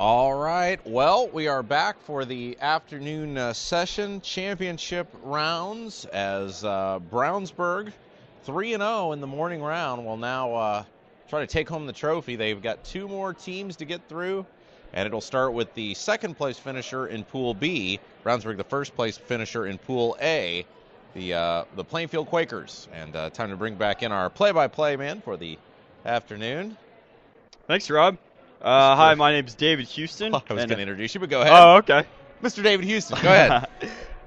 All right. Well, we are back for the afternoon session championship rounds as Brownsburg 3-0 in the morning round will now try to take home the trophy. They've got two more teams to get through, and it'll start with the second place finisher in Pool B, Brownsburg the first place finisher in Pool A, the Plainfield Quakers. And time to bring back in our play-by-play man for the afternoon. Thanks, Rob. Hi, my name's David Houston. I was going to introduce you, but go ahead. Oh, okay. Mr. David Houston, go ahead.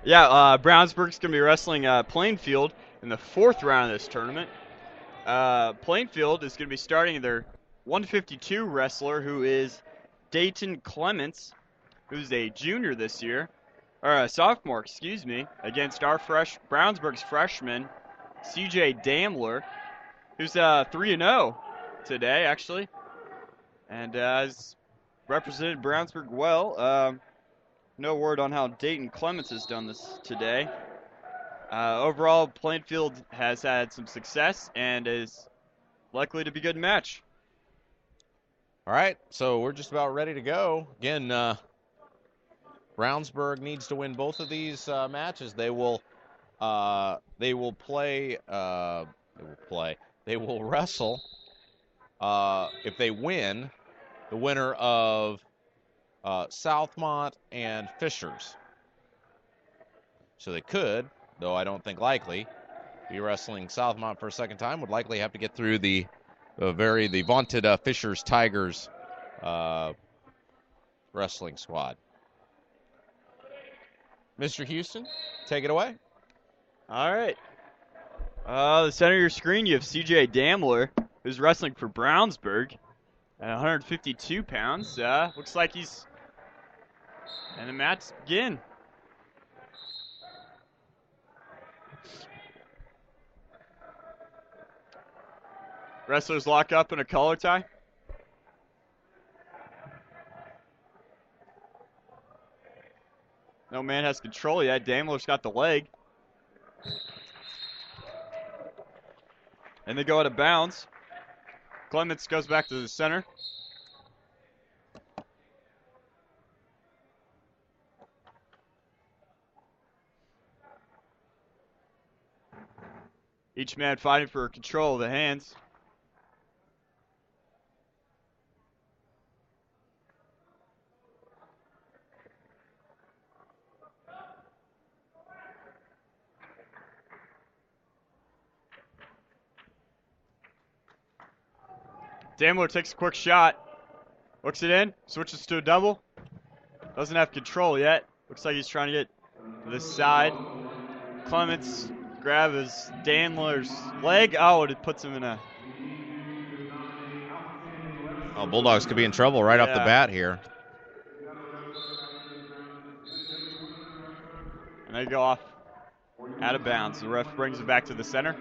Yeah, Brownsburg's going to be wrestling Plainfield in the fourth round of this tournament. Plainfield is going to be starting their 152 wrestler, who is Dayton Clements, who's a junior this year, or a sophomore, excuse me, against our Brownsburg's freshman, CJ Damler, who's 3-0 today, actually. And has represented Brownsburg well. No word on how Dayton Clements has done this today. Overall, Plainfield has had some success and is likely to be a good match. All right, so we're just about ready to go. Again, Brownsburg needs to win both of these matches. They will wrestle. If they win, the winner of Southmont and Fishers. So they could, though I don't think likely, be wrestling Southmont for a second time. Would likely have to get through the vaunted Fishers Tigers wrestling squad. Mr. Houston, take it away. All right. The center of your screen, you have CJ Damler, who's wrestling for Brownsburg at 152 pounds. Looks like he's... And the match begin. Wrestlers lock up in a collar tie. No man has control yet. Damler's got the leg. And they go out of bounds. Clements goes back to the center. Each man fighting for control of the hands. Damler takes a quick shot. Looks it in. Switches to a double. Doesn't have control yet. Looks like he's trying to get to this side. Clements grabs Damler's leg. Oh, it puts him in a... Oh, Bulldogs could be in trouble right off the bat here. And they go off out of bounds. The ref brings it back to the center.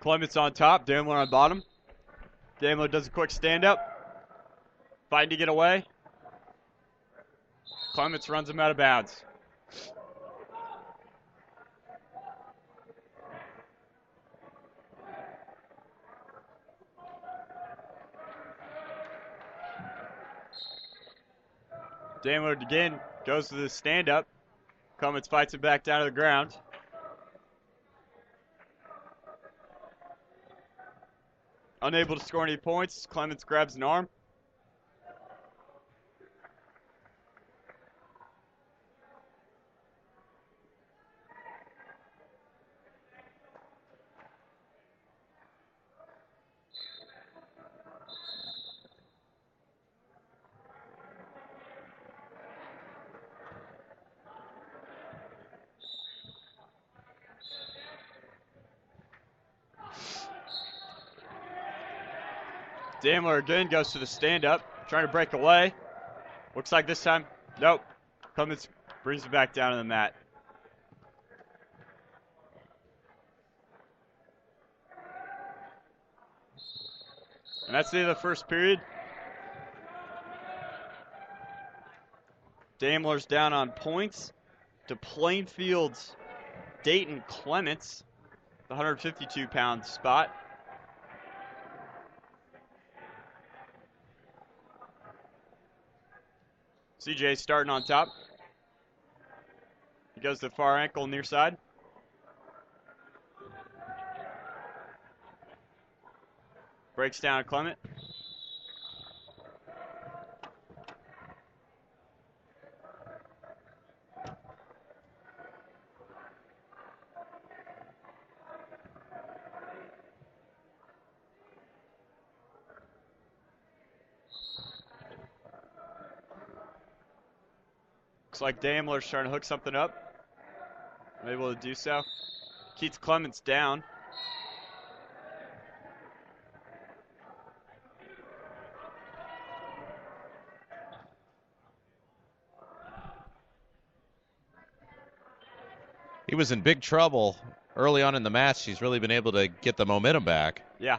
Clements on top, Damler on bottom. Damler does a quick stand-up. Fighting to get away. Clements runs him out of bounds. Damler again goes to the stand-up. Clements fights him back down to the ground. Unable to score any points, Clements grabs an arm. Damler again goes to the stand-up, trying to break away. Looks like this time, nope. Clements brings it back down to the mat. And that's the end of the first period. Daimler's down on points to Plainfield's Dayton Clements, the 152-pound spot. CJ starting on top. He goes to the far ankle near side. Breaks down Clement. Looks like Daimler's trying to hook something up. Able to do so. Keeps Clements down. He was in big trouble early on in the match. He's really been able to get the momentum back. Yeah.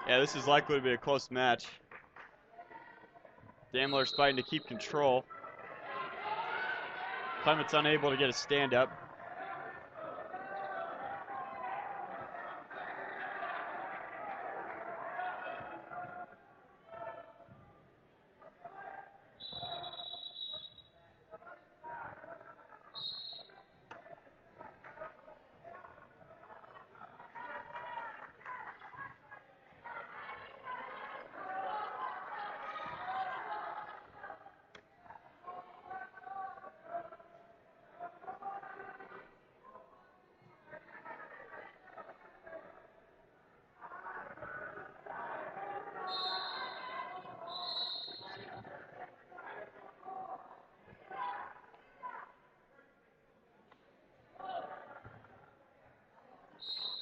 Yeah, this is likely to be a close match. Daimler's fighting to keep control. Clements unable to get a stand up.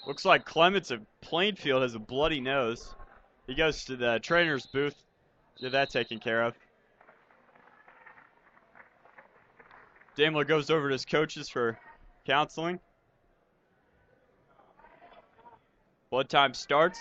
Looks like Clements of Plainfield has a bloody nose. He goes to the trainer's booth, get that taken care of. Daimler goes over to his coaches for counseling. Blood time starts.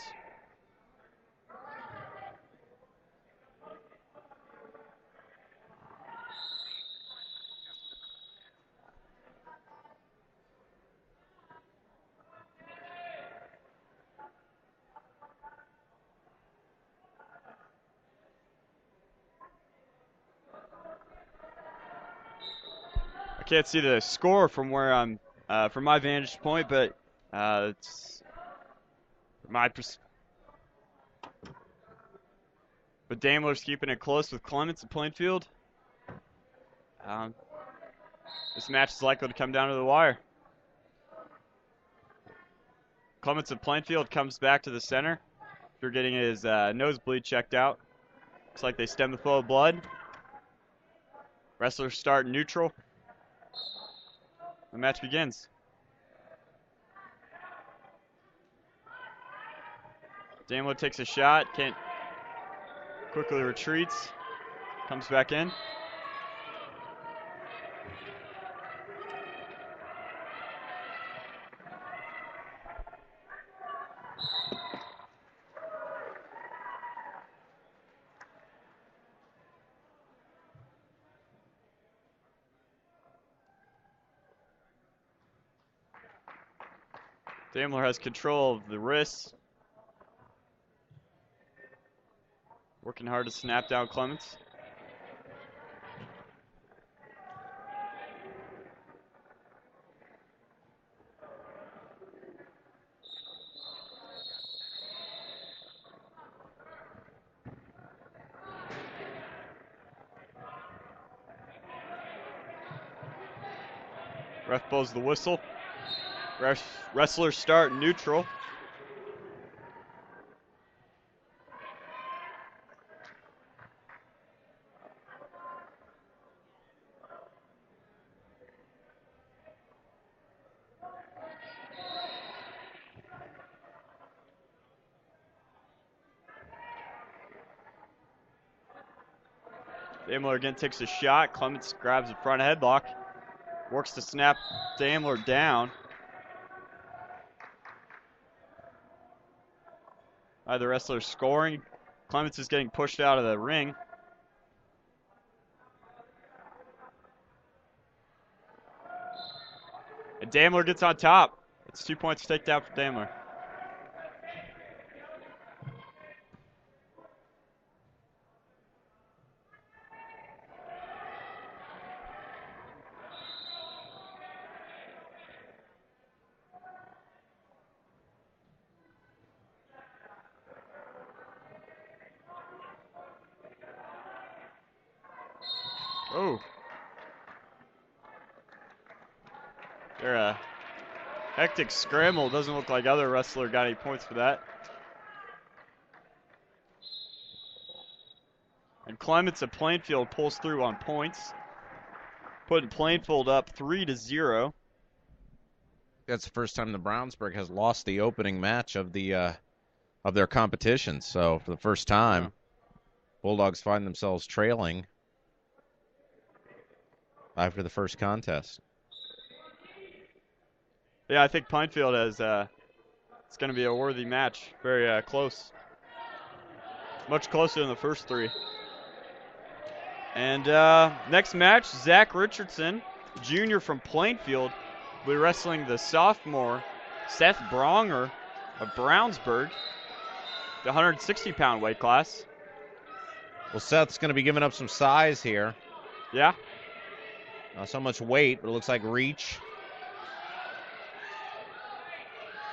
I can't see the score from where I'm, from my vantage point, but it's but Daimler's keeping it close with Clements and Plainfield. This match is likely to come down to the wire. Clements of Plainfield comes back to the center after getting his nosebleed checked out. Looks like they stem the flow of blood. Wrestlers start neutral. The match begins. Daimler takes a shot, can't, quickly retreats, comes back in. Daimler has control of the wrists. Working hard to snap down Clements. Ref blows the whistle. Wrestlers start neutral. Daimler again takes a shot. Clements grabs the front headlock. Works to snap Daimler down. Either wrestler scoring. Clements is getting pushed out of the ring. And Daimler gets on top. It's 2 points taken out for Daimler. Oh. They're a hectic scramble. Doesn't look like other wrestler got any points for that. And Clements of Plainfield pulls through on points, putting Plainfield up 3-0. That's the first time the Brownsburg has lost the opening match of the of their competition. So for the first time, Bulldogs find themselves trailing after the first contest. Yeah, I think Plainfield has. It's going to be a worthy match. Very close. Much closer than the first three. And next match, Zach Richardson, junior from Plainfield, will be wrestling the sophomore Seth Bronger of Brownsburg, the 160-pound weight class. Well, Seth's going to be giving up some size here. Yeah. Not so much weight, but it looks like reach.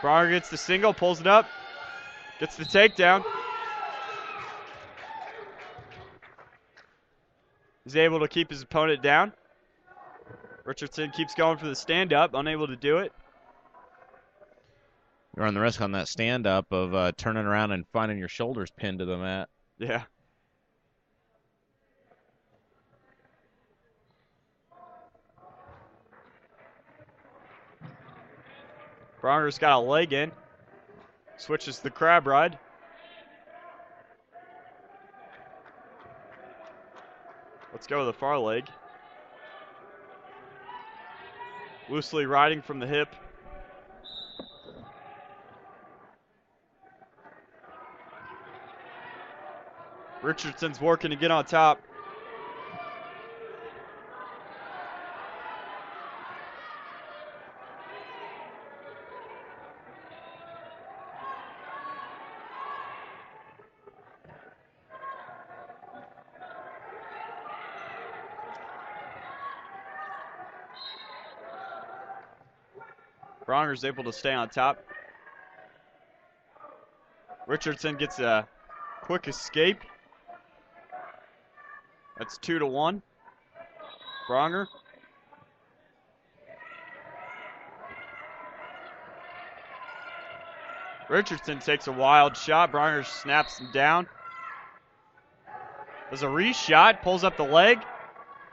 Bronger gets the single, pulls it up, gets the takedown. He's able to keep his opponent down. Richardson keeps going for the stand-up, unable to do it. You're on the risk on that stand-up of turning around and finding your shoulders pinned to the mat. Yeah. Bronger's got a leg in. Switches to the crab ride. Let's go with the far leg. Loosely riding from the hip. Richardson's working to get on top. Bronger's able to stay on top. Richardson gets a quick escape. That's 2-1. Bronger. Richardson takes a wild shot. Bronger snaps him down. There's a re-shot, pulls up the leg.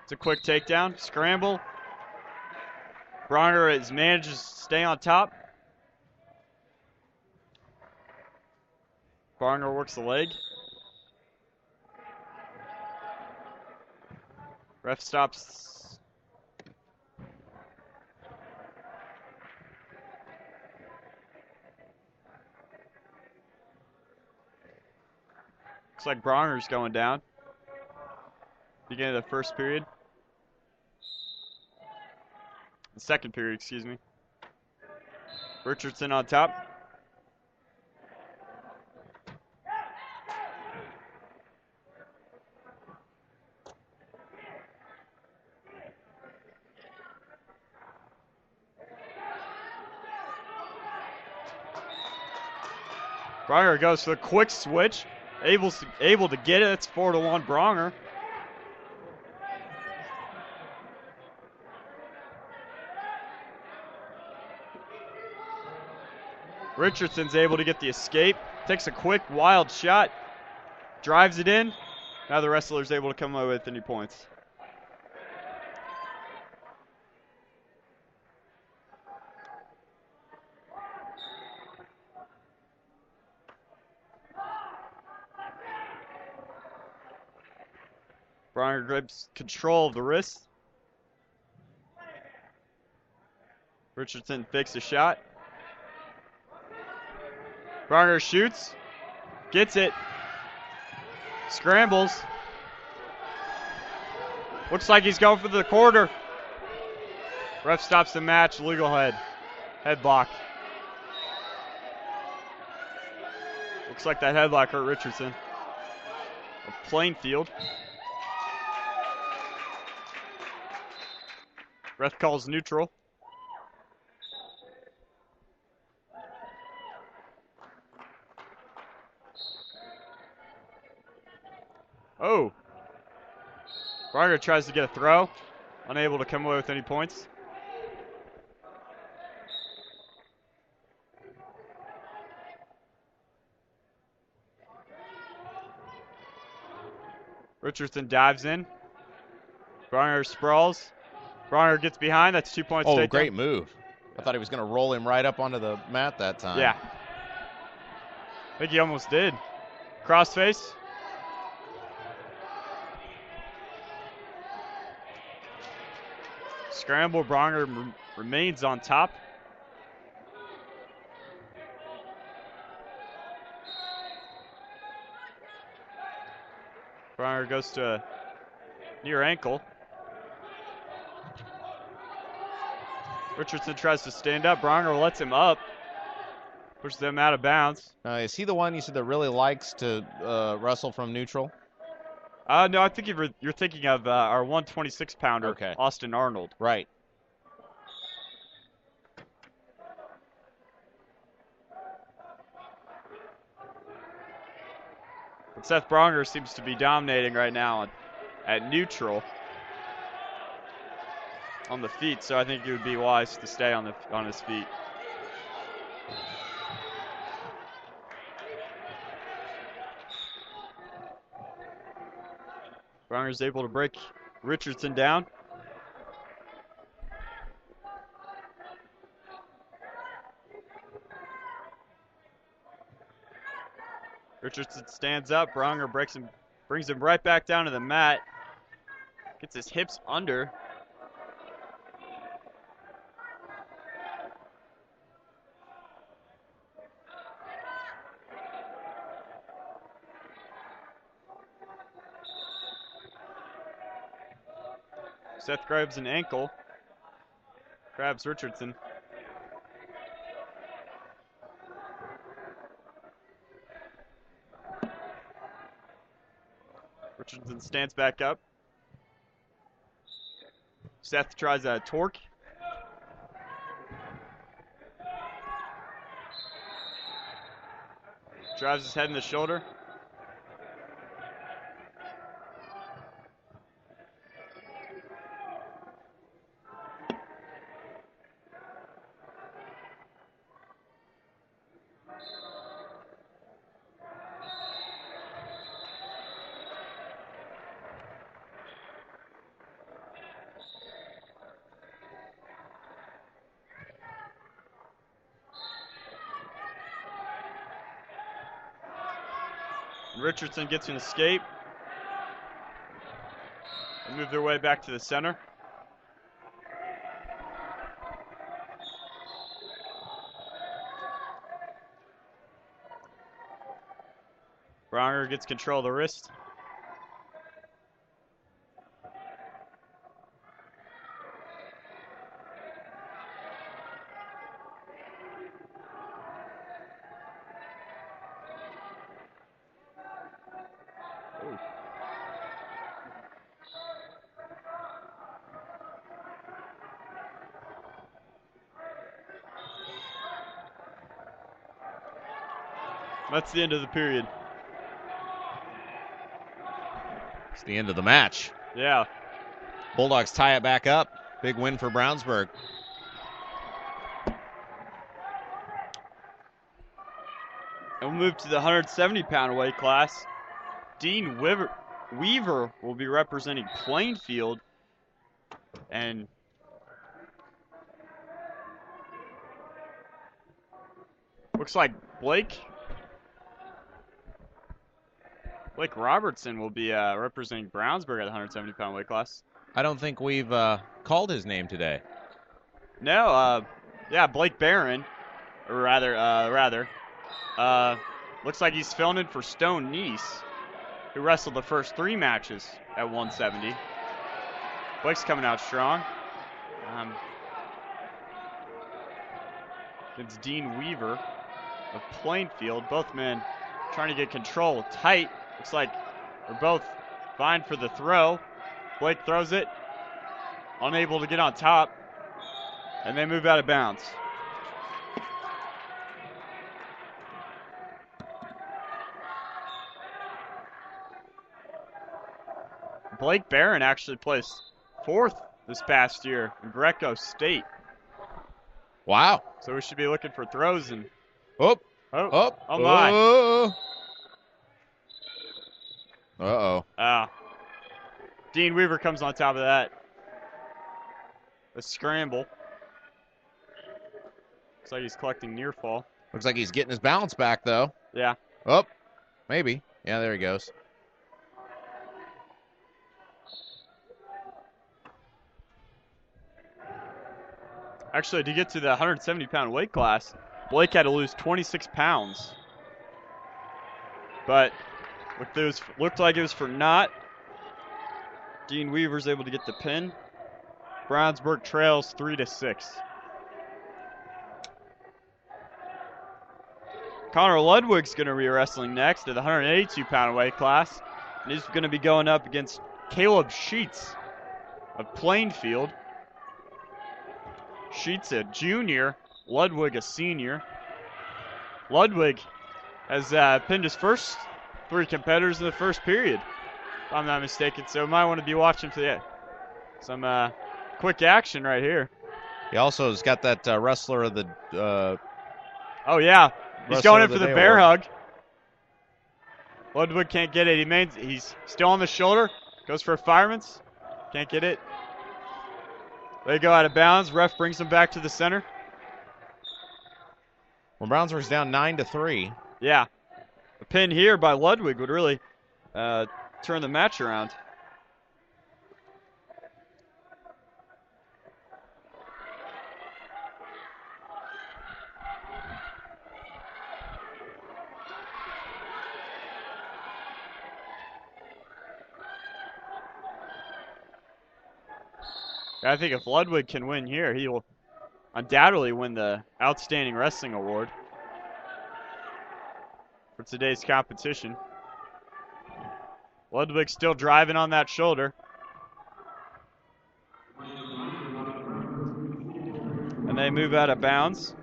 It's a quick takedown. Scramble. Bronger manages to stay on top. Bronger works the leg. Ref stops. Looks like Bronger's going down. Beginning of the first period. The second period, excuse me. Richardson on top. Bronger goes for the quick switch. Able to get it. It's 4-1 Bronger. Richardson's able to get the escape. Takes a quick, wild shot. Drives it in. Now the wrestler's able to come away with any points. Bronger grips control of the wrist. Richardson fakes a shot. Bronger shoots. Gets it. Scrambles. Looks like he's going for the quarter. Ref stops the match. Legal head. Head block. Looks like that headlock hurt Richardson. A Plainfield. Ref calls neutral. Oh. Bronger tries to get a throw. Unable to come away with any points. Richardson dives in. Bronger sprawls. Bronger gets behind. That's 2 points. Oh, great move. I thought he was going to roll him right up onto the mat that time. Yeah. I think he almost did. Crossface. Scramble. Bronger remains on top. Bronger goes to near ankle. Richardson tries to stand up. Bronger lets him up. Pushes them out of bounds. Is he the one you said that really likes to wrestle from neutral? No, I think you're thinking of our 126-pounder, okay. Austin Arnold. Right. But Seth Bronger seems to be dominating right now at neutral on the feet, so I think it would be wise to stay on his feet. Bronger's able to break Richardson down. Richardson stands up. Bronger brings him right back down to the mat. Gets his hips under. Seth grabs an ankle. Grabs Richardson. Richardson stands back up. Seth tries a torque. Drives his head in the shoulder. Richardson gets an escape. They move their way back to the center. Bronger gets control of the wrist. That's the end of the period. It's the end of the match. Yeah. Bulldogs tie it back up. Big win for Brownsburg. And we'll move to the 170-pound weight class. Dean Weaver will be representing Plainfield. And looks like Blake Blake Robertson will be representing Brownsburg at the 170-pound weight class. I don't think we've called his name today. No, yeah, Blake Barron, or rather, looks like he's filling in for Stone Neese, who wrestled the first 3 matches at 170. Blake's coming out strong. Against Dean Weaver of Plainfield. Both men trying to get control tight. Looks like they're both vying for the throw. Blake throws it, unable to get on top, and they move out of bounds. Blake Barron actually placed 4th this past year in Greco State. Wow. So we should be looking for throws and Oh my. Uh-oh. Dean Weaver comes on top of that. A scramble. Looks like he's collecting near fall. Looks like he's getting his balance back, though. Yeah. Oh, maybe. Yeah, there he goes. Actually, to get to the 170-pound weight class, Blake had to lose 26 pounds. But looked like it was for naught. Dean Weaver's able to get the pin. Brownsburg trails 3-6. Connor Ludwig's going to be wrestling next at the 182-pound weight class. And he's going to be going up against Caleb Sheets of Plainfield. Sheets a junior, Ludwig a senior. Ludwig has pinned his first 3 competitors in the first period, if I'm not mistaken. So might want to be watching for some quick action right here. He also has got that wrestler of the. Oh yeah, he's going in for the bear award. hug. Ludwig can't get it. He's still on the shoulder. Goes for a fireman's. Can't get it. They go out of bounds. Ref brings them back to the center. Well, Brownsburg's down 9-3. Yeah. A pin here by Ludwig would really turn the match around. I think if Ludwig can win here, he will undoubtedly win the Outstanding Wrestling Award for today's competition. Ludwig still driving on that shoulder. And they move out of bounds.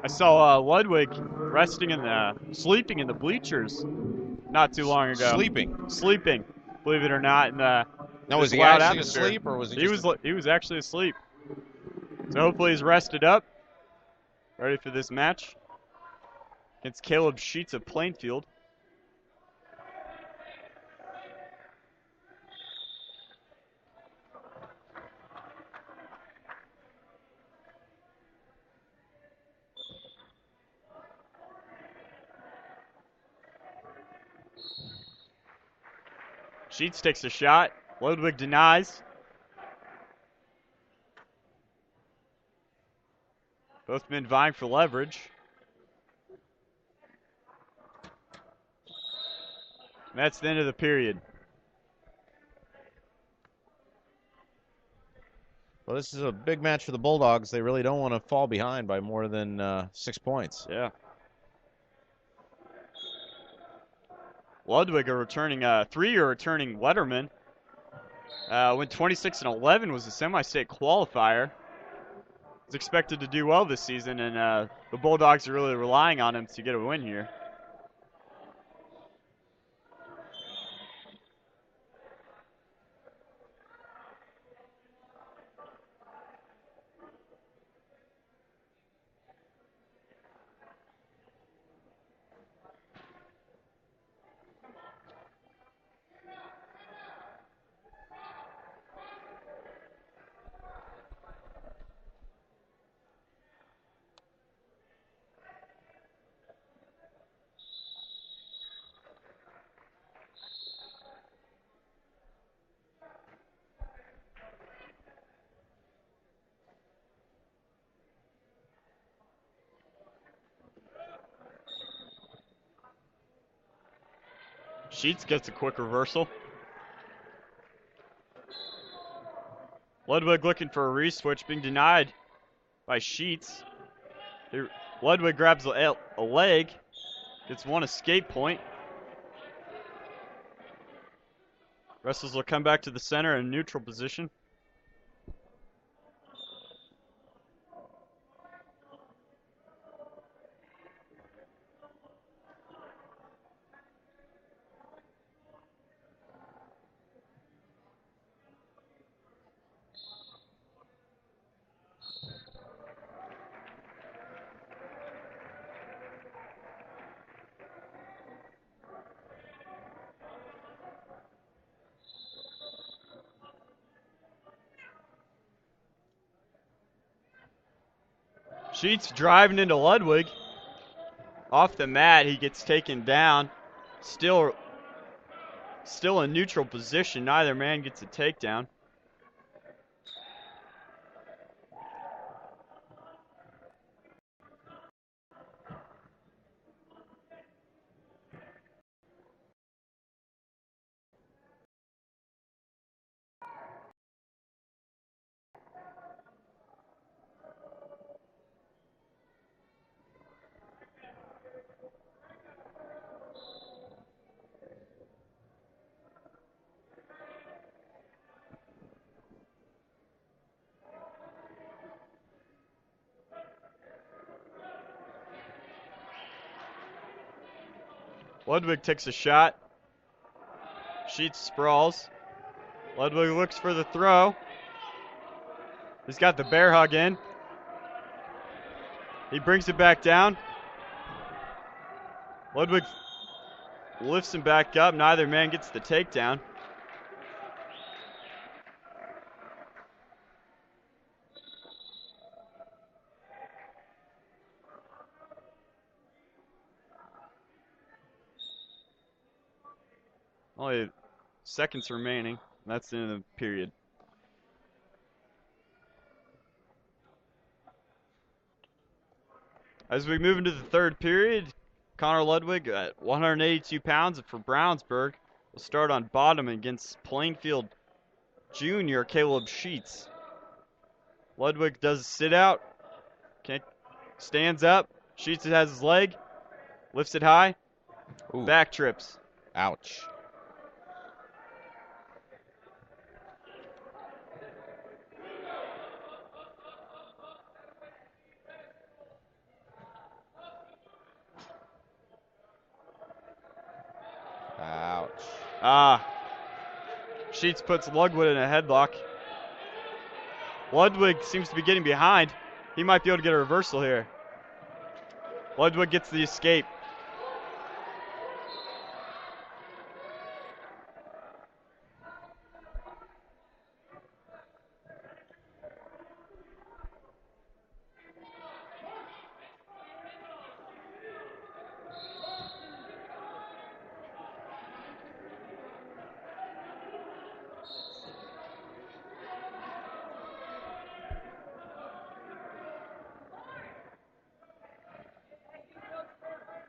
I saw Ludwig sleeping in the bleachers not too long ago. Sleeping, believe it or not. Now, was he actually asleep, or was he? He was actually asleep. So hopefully he's rested up, ready for this match against Caleb Sheets of Plainfield. Sheets takes a shot. Ludwig denies. Both men vying for leverage. And that's the end of the period. Well, this is a big match for the Bulldogs. They really don't want to fall behind by more than 6 points. Yeah. Ludwig, a 3-year returning letterman. Went 26-11, was a semi-state qualifier. Was expected to do well this season, and the Bulldogs are really relying on him to get a win here. Sheets gets a quick reversal. Ludwig looking for a re-switch, being denied by Sheets. Ludwig grabs a leg, gets one escape point. Wrestlers will come back to the center in neutral position. Sheets driving into Ludwig. Off the mat, he gets taken down. Still in neutral position. Neither man gets a takedown. Ludwig takes a shot. Sheets sprawls. Ludwig looks for the throw. He's got the bear hug in. He brings it back down. Ludwig lifts him back up. Neither man gets the takedown. Only seconds remaining. That's the end of the period. As we move into the third period, Connor Ludwig at 182 pounds for Brownsburg will start on bottom against Plainfield Junior Caleb Sheets. Ludwig does a sit out. Stands up. Sheets has his leg. Lifts it high. Ooh. Back trips. Ouch. Ouch. Sheets puts Ludwig in a headlock. Ludwig seems to be getting behind. He might be able to get a reversal here. Ludwig gets the escape.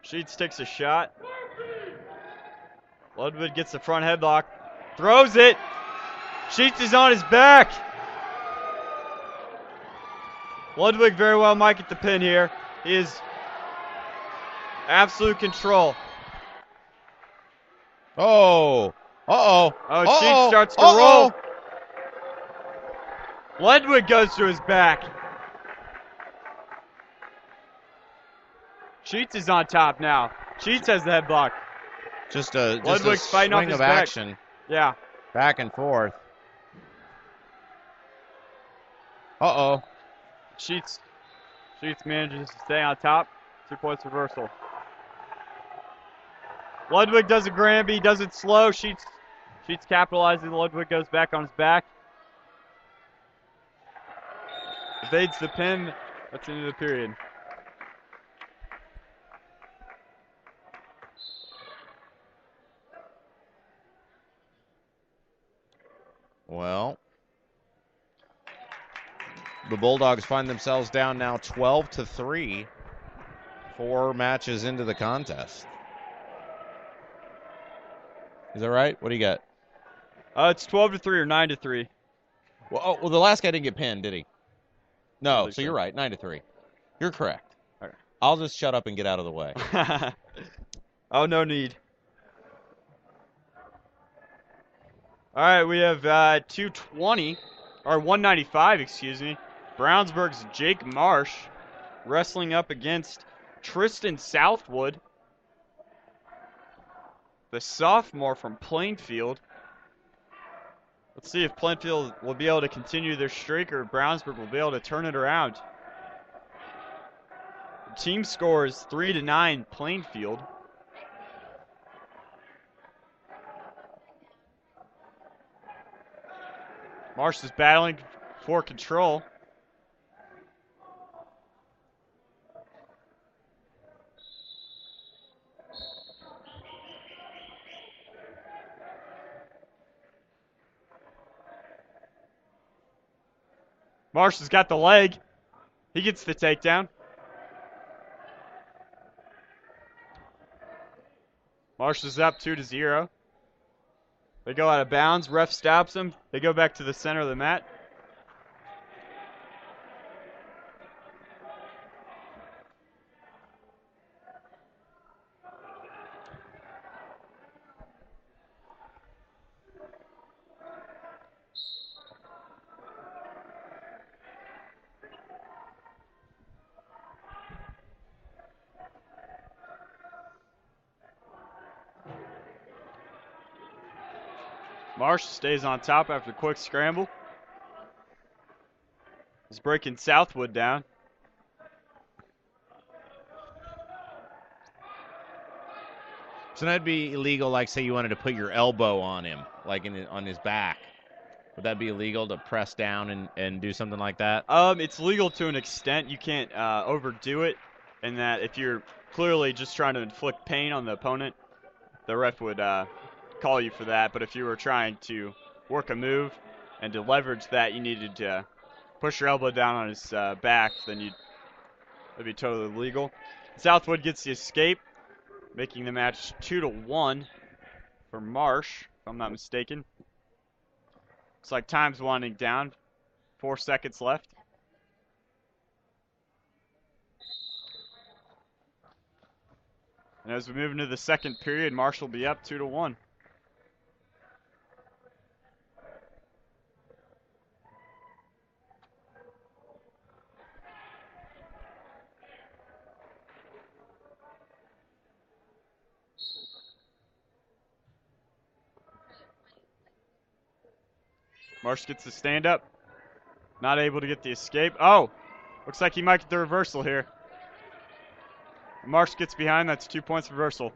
Sheets takes a shot. Ludwig gets the front headlock. Throws it. Sheets is on his back. Ludwig very well might get the pin here. He is absolute control. Oh. Uh-oh. Oh, Sheets starts to roll. Ludwig goes to his back. Sheets is on top now. Sheets has the headlock. Just a Ludwig's fighting off swing his of back. action. Yeah. Back and forth. Uh-oh. Sheets manages to stay on top. 2 points reversal. Ludwig does a Granby, does it slow. Sheets capitalizing. Ludwig goes back on his back. Evades the pin. That's the end of the period. Well, the Bulldogs find themselves down now 12-3, 4 matches into the contest. Is that right? What do you got? It's 12-3 or 9-3. Well, the last guy didn't get pinned, did he? No, so so. you're right, 9-3. You're correct. All right. I'll just shut up and get out of the way. Oh, no need. All right, we have 220, or 195, excuse me. Brownsburg's Jake Marsh wrestling up against Tristan Southwood, the sophomore from Plainfield. Let's see if Plainfield will be able to continue their streak or Brownsburg will be able to turn it around. The team score is 3-9 Plainfield. Marsh is battling for control. Marsh has got the leg. He gets the takedown. Marsh is up 2-0. They go out of bounds. Ref stops them. They go back to the center of the mat. Marsh stays on top after a quick scramble. He's breaking Southwood down. So that'd be illegal, like say you wanted to put your elbow on him, like on his back. Would that be illegal to press down and do something like that? It's legal to an extent. You can't overdo it, and that if you're clearly just trying to inflict pain on the opponent, the ref would call you for that. But if you were trying to work a move and to leverage that, you needed to push your elbow down on his back, then that'd be totally legal. Southwood gets the escape, making the match 2-1 for Marsh, if I'm not mistaken. Looks like time's winding down. 4 seconds left. And as we move into the second period, Marsh will be up 2-1. Marsh gets the stand up. Not able to get the escape. Oh! Looks like he might get the reversal here. Marsh gets behind. That's 2 points reversal.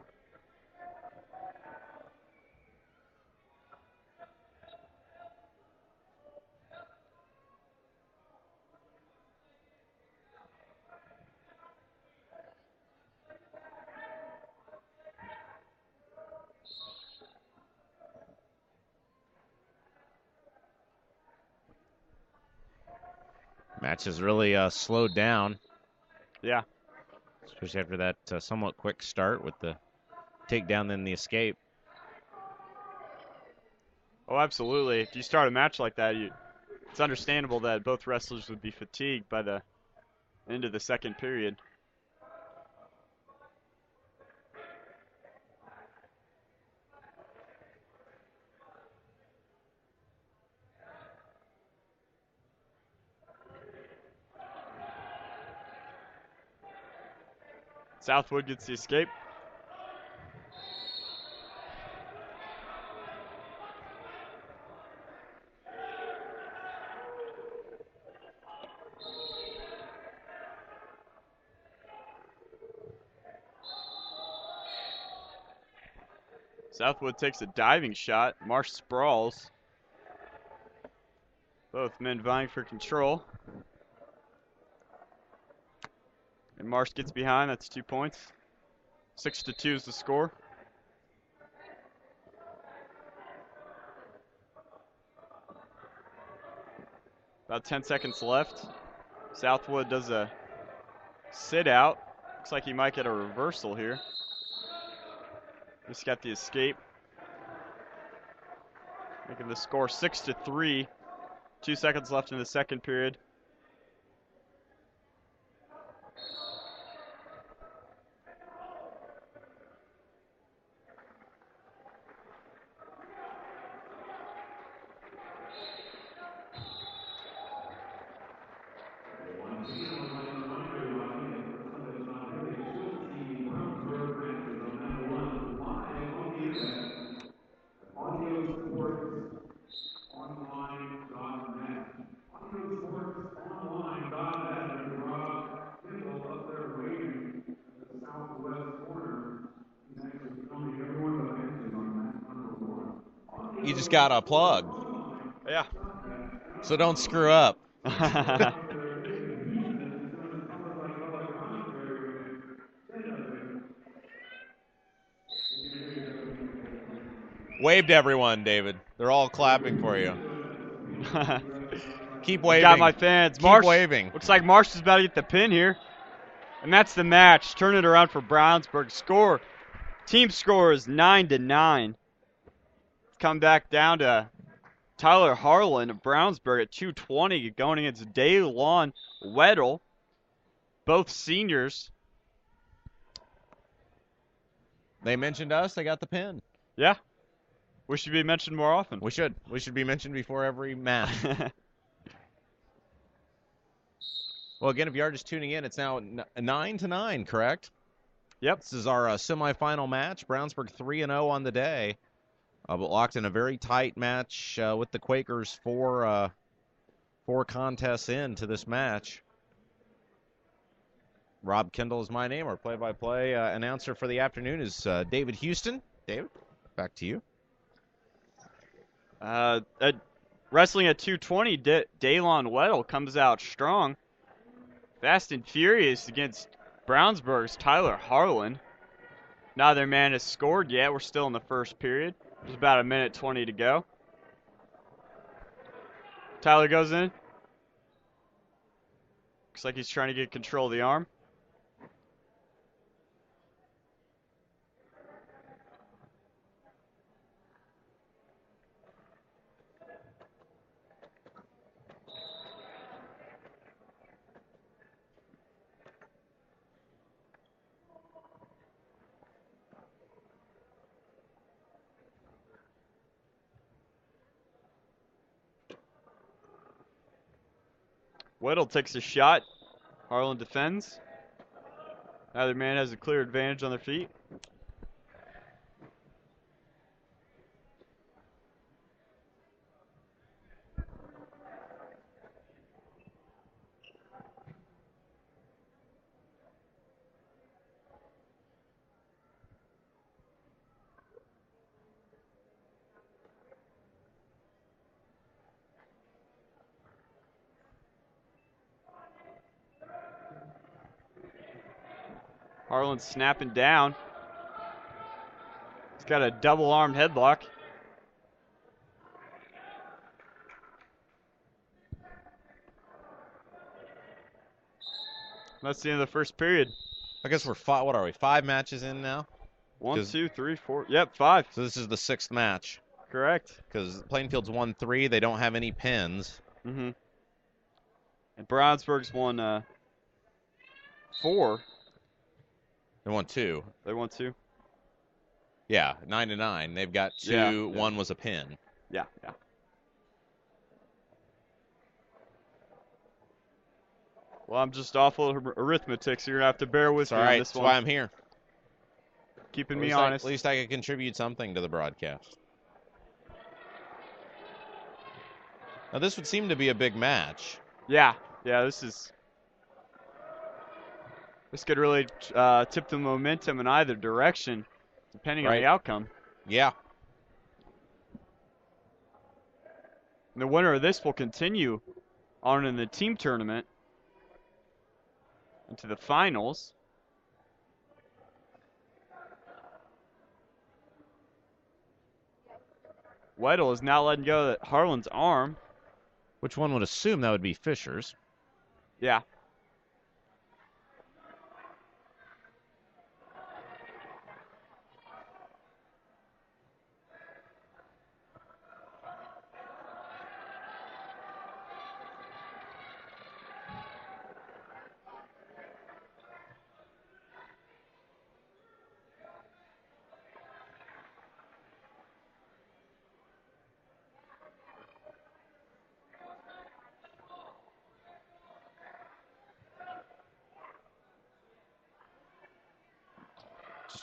Match has really slowed down. Yeah. Especially after that somewhat quick start with the takedown and the escape. Oh, absolutely. If you start a match like that, it's understandable that both wrestlers would be fatigued by the end of the second period. Southwood gets the escape. Southwood takes a diving shot. Marsh sprawls. Both men vying for control. And Marsh gets behind. That's 2 points. 6-2 is the score. About 10 seconds left. Southwood does a sit out. Looks like he might get a reversal here. Just got the escape. making the score 6-3. 2 seconds left in the second period. You just got a plug. Yeah. So don't screw up. Wave to everyone, David. They're all clapping for you. Keep waving. Got my fans. Keep Marsh, waving. Looks like Marsh is about to get the pin here. And that's the match. Turn it around for Brownsburg. Team score is 9-9. Come back down to Tyler Harlan of Brownsburg at 220 going against Daylon Weddle. Both seniors. They mentioned us. They got the pin. Yeah. We should be mentioned more often. We should. We should be mentioned before every match. Well, again, if you are just tuning in, it's now 9-9, correct? Yep. This is our semifinal match. Brownsburg 3-0 on the day. But locked in a very tight match with the Quakers. Four contests into this match. Rob Kendall is my name. Our play-by-play announcer for the afternoon is David Houston. David, back to you. Wrestling at 220, Daylon Weddle comes out strong. Fast and furious against Brownsburg's Tyler Harlan. Neither man has scored yet. We're still in the first period. There's about a minute 20 to go. Tyler goes in. Looks like he's trying to get control of the arm. Weddle takes a shot. Harlan defends. Neither man has a clear advantage on their feet. Harlan snapping down. He's got a double-armed headlock. That's the end of the first period. I guess we're what are we? 5 matches in now? 1, 2, 3, 4. Yep, 5. So this is the 6th match. Correct. Because Plainfield's won 3. They don't have any pins. Mm-hmm. And Brownsburg's won 4. They won 2. They won 2. Yeah, 9-9. They've got 2. Yeah. One was a pin. Yeah. Well, I'm just awful at arithmetic, so you're going to have to bear with me on this That's one. why I'm here. Keeping me honest. At least I could contribute something to the broadcast. Now, this would seem to be a big match. Yeah, this could really tip the momentum in either direction, depending on the outcome. Yeah. And the winner of this will continue on in the team tournament into the finals. Weddle is now letting go of Harlan's arm. Which one would assume that would be Fisher's. Yeah.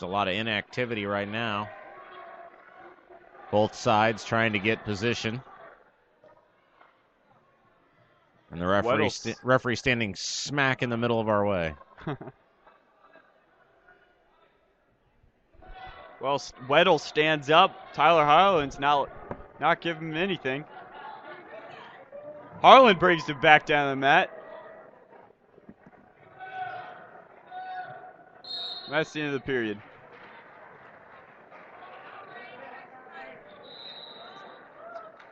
Just a lot of inactivity right now. Both sides trying to get position. And the referee standing smack in the middle of our way. Well, Weddle stands up. Tyler Harlan's not giving him anything. Harlan brings him back down the mat. That's the end of the period.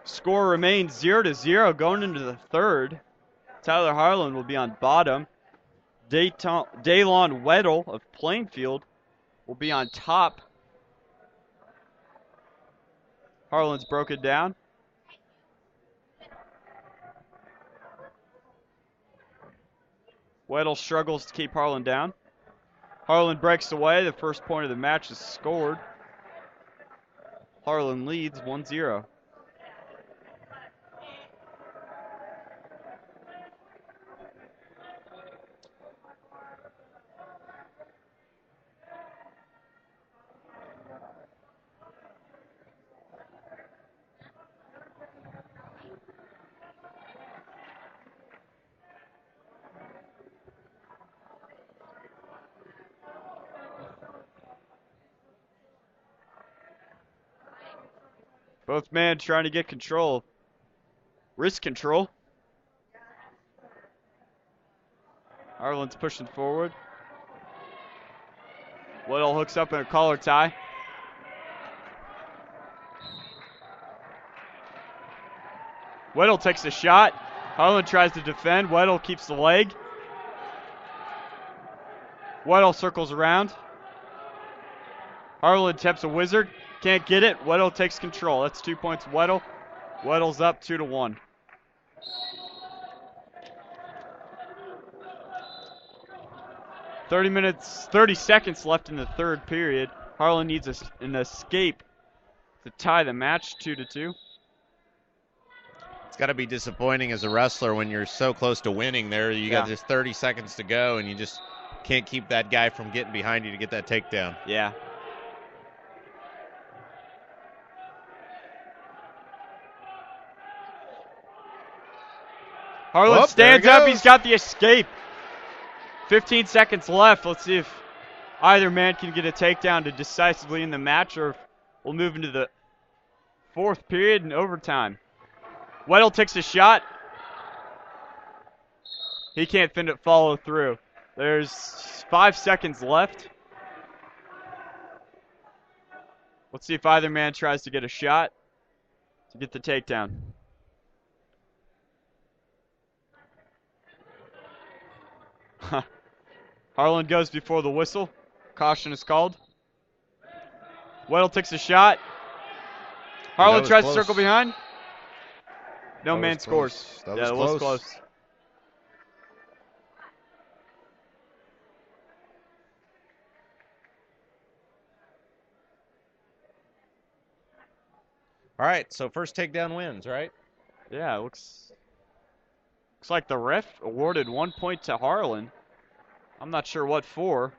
Score remains 0-0 going into the third. Tyler Harlan will be on bottom. Daylon Weddle of Plainfield will be on top. Harlan's broken down. Weddle struggles to keep Harlan down. Harlan breaks away. The first point of the match is scored. Harlan leads 1-0. Both men trying to get control. Wrist control. Harlan's pushing forward. Weddle hooks up in a collar tie. Weddle takes a shot. Harlan tries to defend. Weddle keeps the leg. Weddle circles around. Harlan attempts a wizard. Can't get it. Weddle takes control. That's 2 points. Weddle. Weddle's up 2-1. Thirty seconds left in the third period. Harlan needs an escape to tie the match 2-2. It's got to be disappointing as a wrestler when you're so close to winning there. You got just 30 seconds to go, and you just can't keep that guy from getting behind you to get that takedown. Yeah. Harlan stands up. He's got the escape. 15 seconds left. Let's see if either man can get a takedown to decisively end the match, or if we'll move into the fourth period and overtime. Weddle takes a shot. He can't follow through. There's 5 seconds left. Let's see if either man tries to get a shot to get the takedown. Harlan goes before the whistle. Caution is called. Weddle takes a shot. Harlan tries to circle behind. No man scores. That was close. All right, so first takedown wins, right? Yeah, it looks like the ref awarded 1 point to Harlan. I'm not sure what for.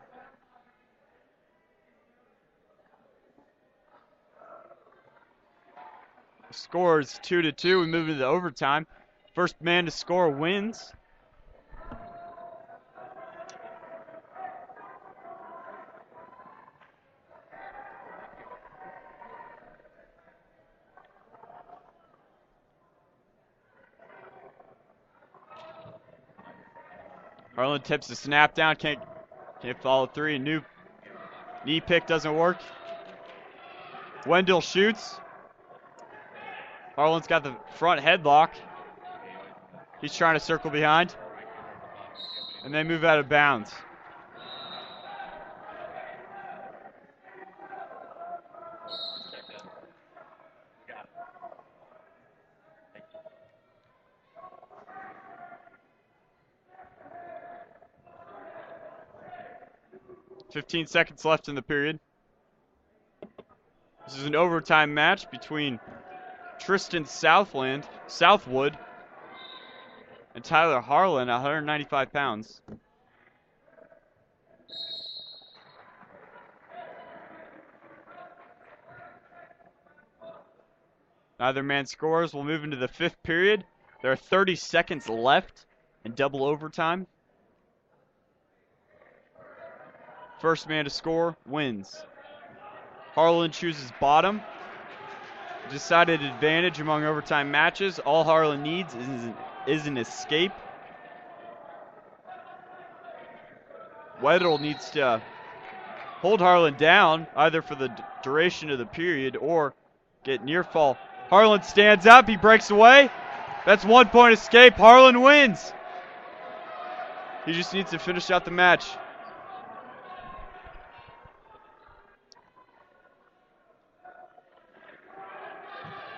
The score is 2-2. We move into the overtime. First man to score wins. Harlan tips the snap down, can't follow through. New knee pick doesn't work. Wendell shoots. Harlan's got the front headlock. He's trying to circle behind. And they move out of bounds. .15 seconds left in the period. This is an overtime match between Tristan Southwood, and Tyler Harlan at 195 pounds. Neither man scores. We'll move into the 5th period. There are 30 seconds left in double overtime. First man to score wins. Harlan chooses bottom. Decided advantage among overtime matches. All Harlan needs is an escape. Weddle needs to hold Harlan down either for the duration of the period or get near fall. Harlan stands up. He breaks away. That's 1 point escape. Harlan wins. He just needs to finish out the match.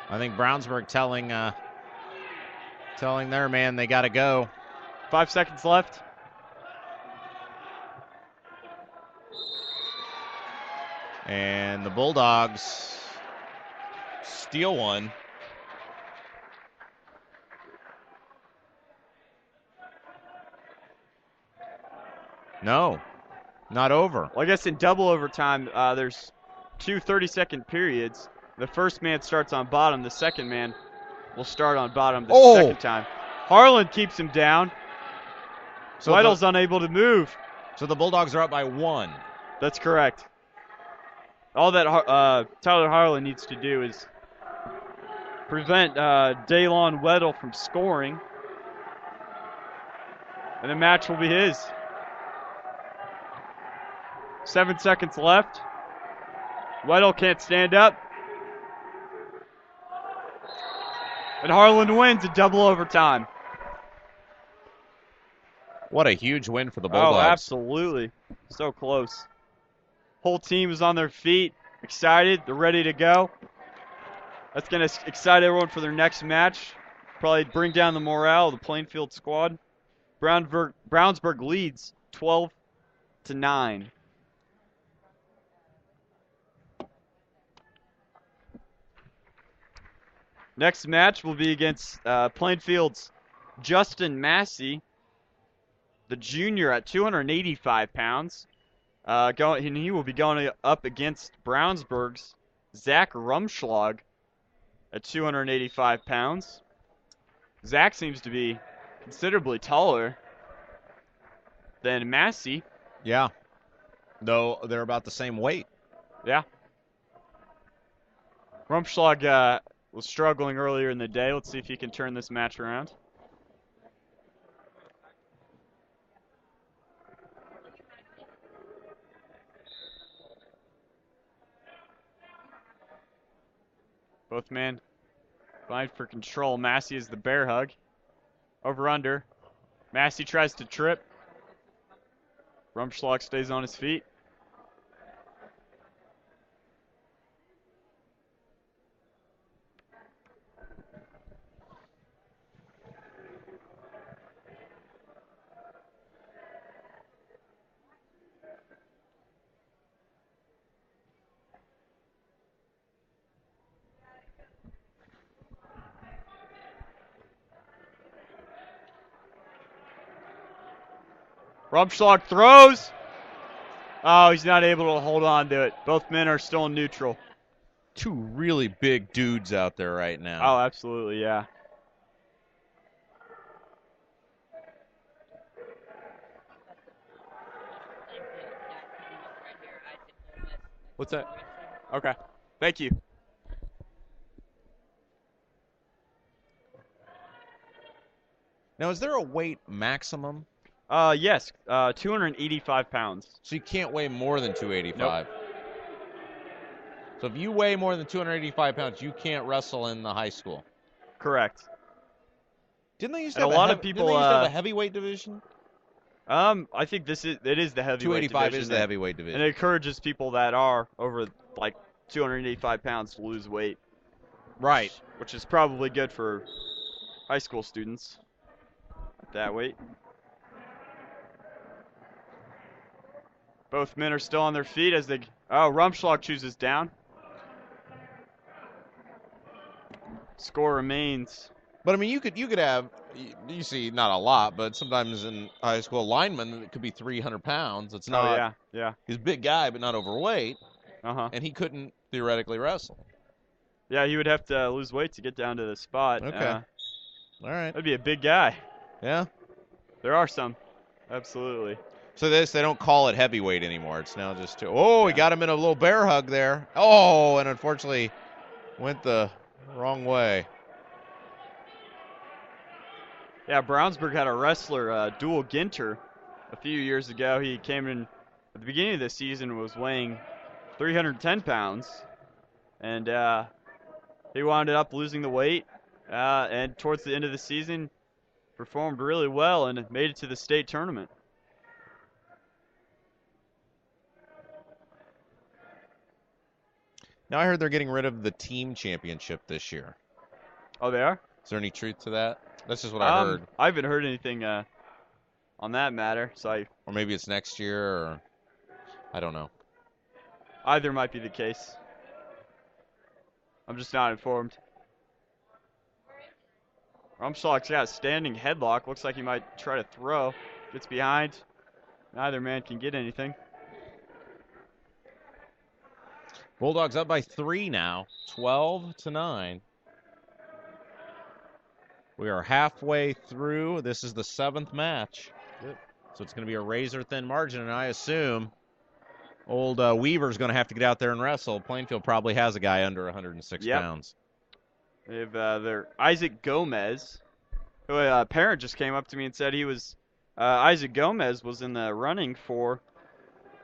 I think Brownsburg telling their man they got to go. 5 seconds left. And the Bulldogs steal one. No, not over. Well, I guess in double overtime, there's 2 30-second periods. The first man starts on bottom. The second man will start on bottom the second time. Harlan keeps him down. So Weddle's unable to move. So the Bulldogs are up by 1. That's correct. All that Tyler Harlan needs to do is prevent Daylon Weddle from scoring. And the match will be his. 7 seconds left. Weddle can't stand up. And Harlan wins in double overtime. What a huge win for the Bulldogs. Oh, absolutely. So close. Whole team is on their feet, excited. They're ready to go. That's going to excite everyone for their next match. Probably bring down the morale of the Plainfield squad. Brownsburg leads 12-9. Next match will be against Plainfield's Justin Massey, the junior at 285 pounds. And he will be going up against Brownsburg's Zach Rumschlag at 285 pounds. Zach seems to be considerably taller than Massey. Yeah, though they're about the same weight. Yeah. Rumschlag was struggling earlier in the day. Let's see if he can turn this match around. Both men vying for control. Massey is the bear hug. Over under. Massey tries to trip. Rumschlag stays on his feet. Rumschlag throws. Oh, he's not able to hold on to it. Both men are still in neutral. Two really big dudes out there right now. Oh, absolutely, yeah. What's that? Okay. Thank you. Now, is there a weight maximum? Yes, 285 pounds. So you can't weigh more than 285? Nope. So if you weigh more than 285 pounds, you can't wrestle in the high school? Correct. Didn't they used to have have a lot of people have a heavyweight division? I think it is the heavyweight 285 division. is the heavyweight division. And it encourages people that are over like 285 pounds to lose weight. Right. Which is probably good for high school students at that weight. Both men are still on their feet as they... Oh, Rumschlag chooses down. Score remains. But, I mean, you could have, you see, not a lot, but sometimes in high school, linemen, it could be 300 pounds. It's not... Oh, yeah. He's a big guy, but not overweight. Uh-huh. And he couldn't theoretically wrestle. Yeah, he would have to lose weight to get down to the spot. Okay. All right. That'd be a big guy. Yeah. There are some. Absolutely. So they don't call it heavyweight anymore. It's now just two. Oh, Yeah. he got him in a little bear hug there. Oh, and unfortunately went the wrong way. Yeah, Brownsburg had a wrestler, Dual Ginter, a few years ago. He came in at the beginning of the season, was weighing 310 pounds, and he wound up losing the weight, and towards the end of the season, performed really well and made it to the state tournament. Now I heard they're getting rid of the team championship this year. Oh, they are? Is there any truth to that? That's just what I heard. I haven't heard anything on that matter, so or maybe it's next year, or I don't know. Either might be the case. I'm just not informed. Rumschlag's got a standing headlock. Looks like he might try to throw. Gets behind. Neither man can get anything. Bulldogs up by 3 now, 12-9. We are halfway through. This is the 7th match. Yep. So it's going to be a razor-thin margin, and I assume old Weaver's going to have to get out there and wrestle. Plainfield probably has a guy under 106 pounds. They have their Isaac Gomez, who a parent just came up to me and said he was Isaac Gomez was in the running for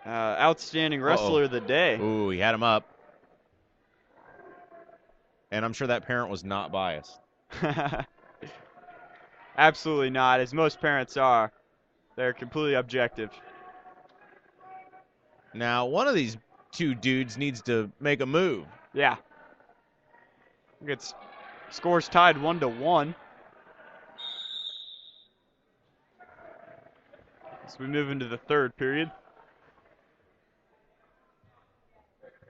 Outstanding Wrestler of the Day. Ooh, he had him up. And I'm sure that parent was not biased. Absolutely not, as most parents are. They're completely objective. Now, one of these two dudes needs to make a move. Yeah. It's scores tied 1-1. As we move into the third period.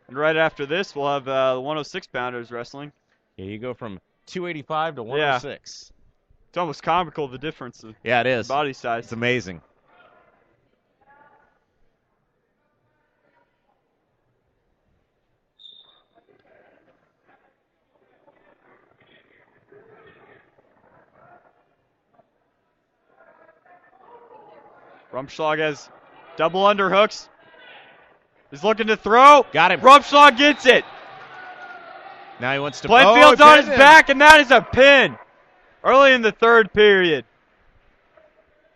And right after this, we'll have the 106-pounders wrestling. Yeah, you go from 285 to 106. It's almost comical, the difference of it is. Body size. It's amazing. Rumschlag has double underhooks. He's looking to throw. Got him. Rumschlag gets it. Now he wants to... Plainfield's on his back, and that is a pin. Early in the third period.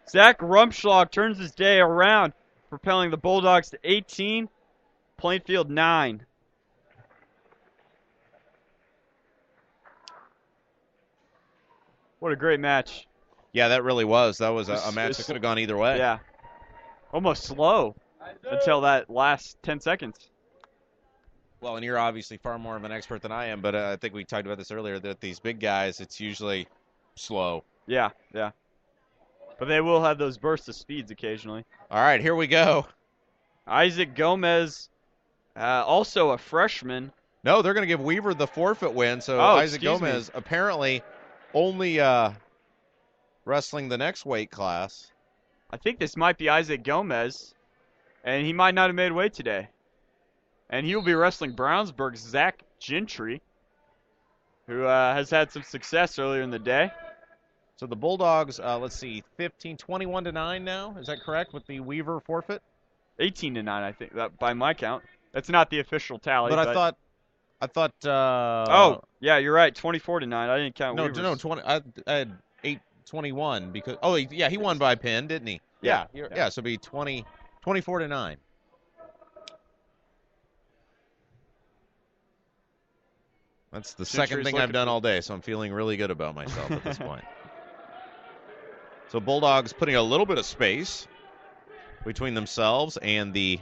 Zach Rumschlag turns his day around, propelling the Bulldogs to 18, Plainfield 9. What a great match. Yeah, that really was. That was a match that could have gone either way. Yeah. Almost slow until that last 10 seconds. Well, and you're obviously far more of an expert than I am, but I think we talked about this earlier, that these big guys, it's usually slow. Yeah. But they will have those bursts of speeds occasionally. All right, here we go. Isaac Gomez, also a freshman. No, they're going to give Weaver the forfeit win, so Isaac Gomez apparently only wrestling the next weight class. I think this might be Isaac Gomez, and he might not have made weight today. And he will be wrestling Brownsburg's Zach Gentry, who has had some success earlier in the day. So the Bulldogs, let's see, 21-9 now. Is that correct with the Weaver forfeit? 18-9, I think, that by my count. That's not the official tally. But I thought. Oh, yeah, you're right. 24-9. I didn't count. No, Weavers. no, 20. I had 8-21 because. Oh, yeah, he won by pin, didn't he? Yeah. So it'd be 24-9. That's the second thing I've done all day, so I'm feeling really good about myself at this point. So Bulldogs putting a little bit of space between themselves and the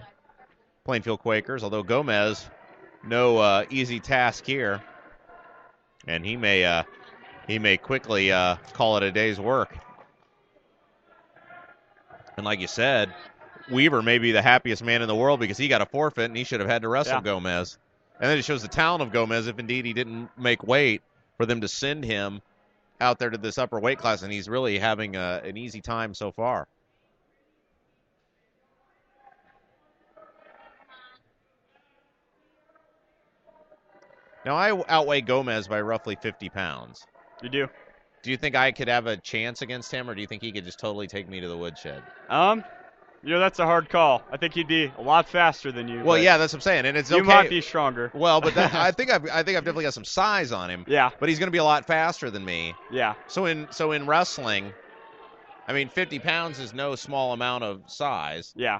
Plainfield Quakers, although Gomez, no easy task here. And he may quickly call it a day's work. And like you said, Weaver may be the happiest man in the world because he got a forfeit and he should have had to wrestle Gomez. And then it shows the talent of Gomez if indeed he didn't make weight for them to send him out there to this upper weight class, and he's really having an easy time so far. Now, I outweigh Gomez by roughly 50 pounds. You do? Do you think I could have a chance against him, or do you think he could just totally take me to the woodshed? That's a hard call. I think he'd be a lot faster than you. Well, yeah, that's what I'm saying, and it's you okay. You might be stronger. Well, but I think I've definitely got some size on him. Yeah. But he's going to be a lot faster than me. Yeah. So in wrestling, I mean, 50 pounds is no small amount of size. Yeah.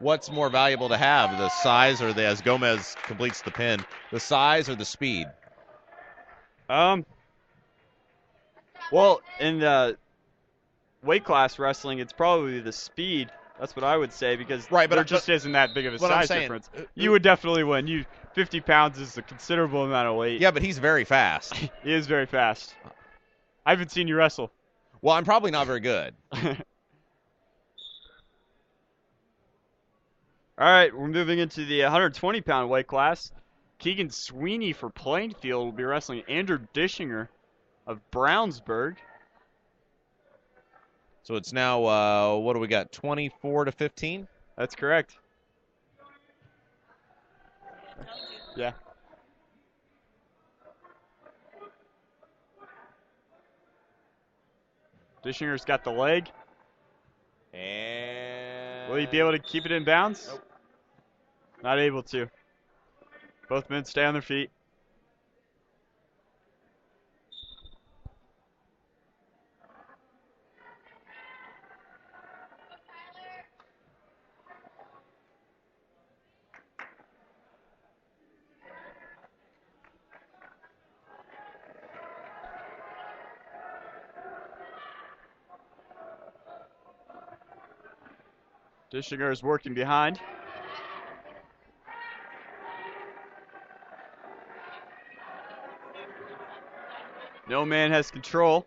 What's more valuable to have, the size or as Gomez completes the pin, the size or the speed? Well, in the weight class wrestling, it's probably the speed. That's what I would say, because there just isn't that big of a size difference. You would definitely win. 50 pounds is a considerable amount of weight. Yeah, but he's very fast. He is very fast. I haven't seen you wrestle. Well, I'm probably not very good. All right, we're moving into the 120-pound weight class. Keegan Sweeney for Plainfield will be wrestling Andrew Dischinger of Brownsburg. So it's now, what do we got, 24-15? That's correct. Yeah. Dischinger's got the leg. And will he be able to keep it in bounds? Nope. Not able to. Both men stay on their feet. Dischinger is working behind. No man has control.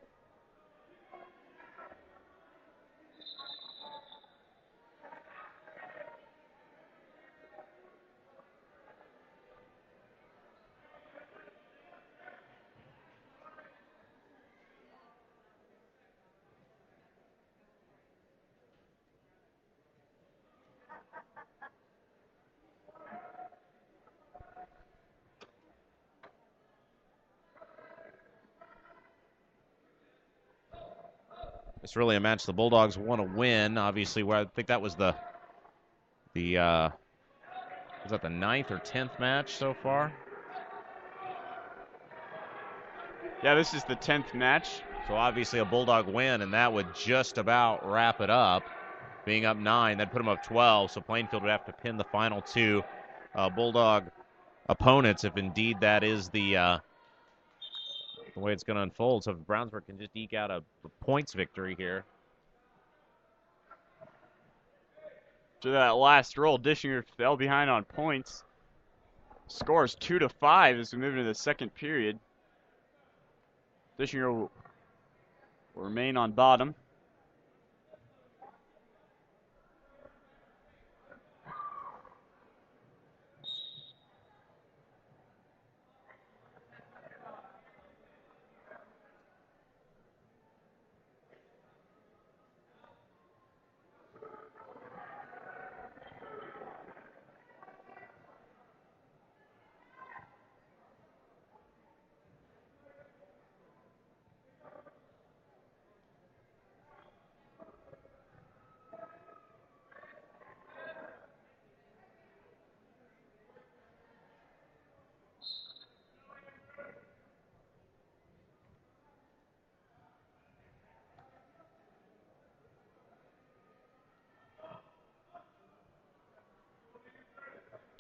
It's really a match the Bulldogs want to win. Obviously, where I think that was was that the 9th or 10th match so far? Yeah, this is the 10th match. So obviously a Bulldog win, and that would just about wrap it up. Being up 9, that'd put them up 12. So Plainfield would have to pin the final 2 Bulldog opponents if indeed that is the way it's going to unfold. So if Brownsburg can just eke out a points victory here. To that last roll, Dischinger fell behind on points. Score is 2-5 as we move into the second period. Dischinger will remain on bottom.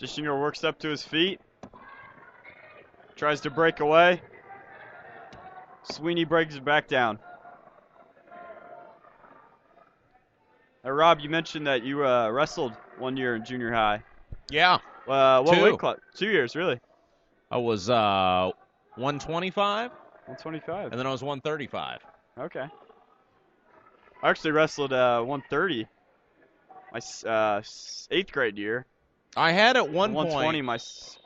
Dischinger works up to his feet. Tries to break away. Sweeney breaks it back down. Now, Rob, you mentioned that you wrestled 1 year in junior high. Yeah. What 2. weight class? 2 years, really? I was 125. 125. And then I was 135. Okay. I actually wrestled 130 my 8th grade year. I had at one 120 point. My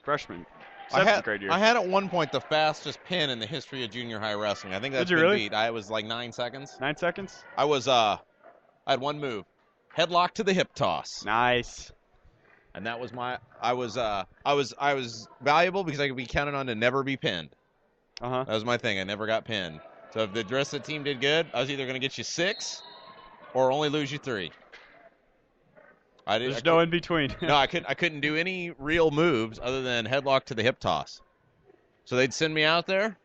freshman. 7th grade year. I had at one point the fastest pin in the history of junior high wrestling. I think that's been really? beat. I was like 9 seconds. 9 seconds? I had one move. Headlock to the hip toss. Nice. And that was I was valuable because I could be counted on to never be pinned. Uh-huh. That was my thing. I never got pinned. So if the rest of the team did good, I was either going to get you 6 or only lose you 3. There's no in between. No, I couldn't do any real moves other than headlock to the hip toss. So they'd send me out there,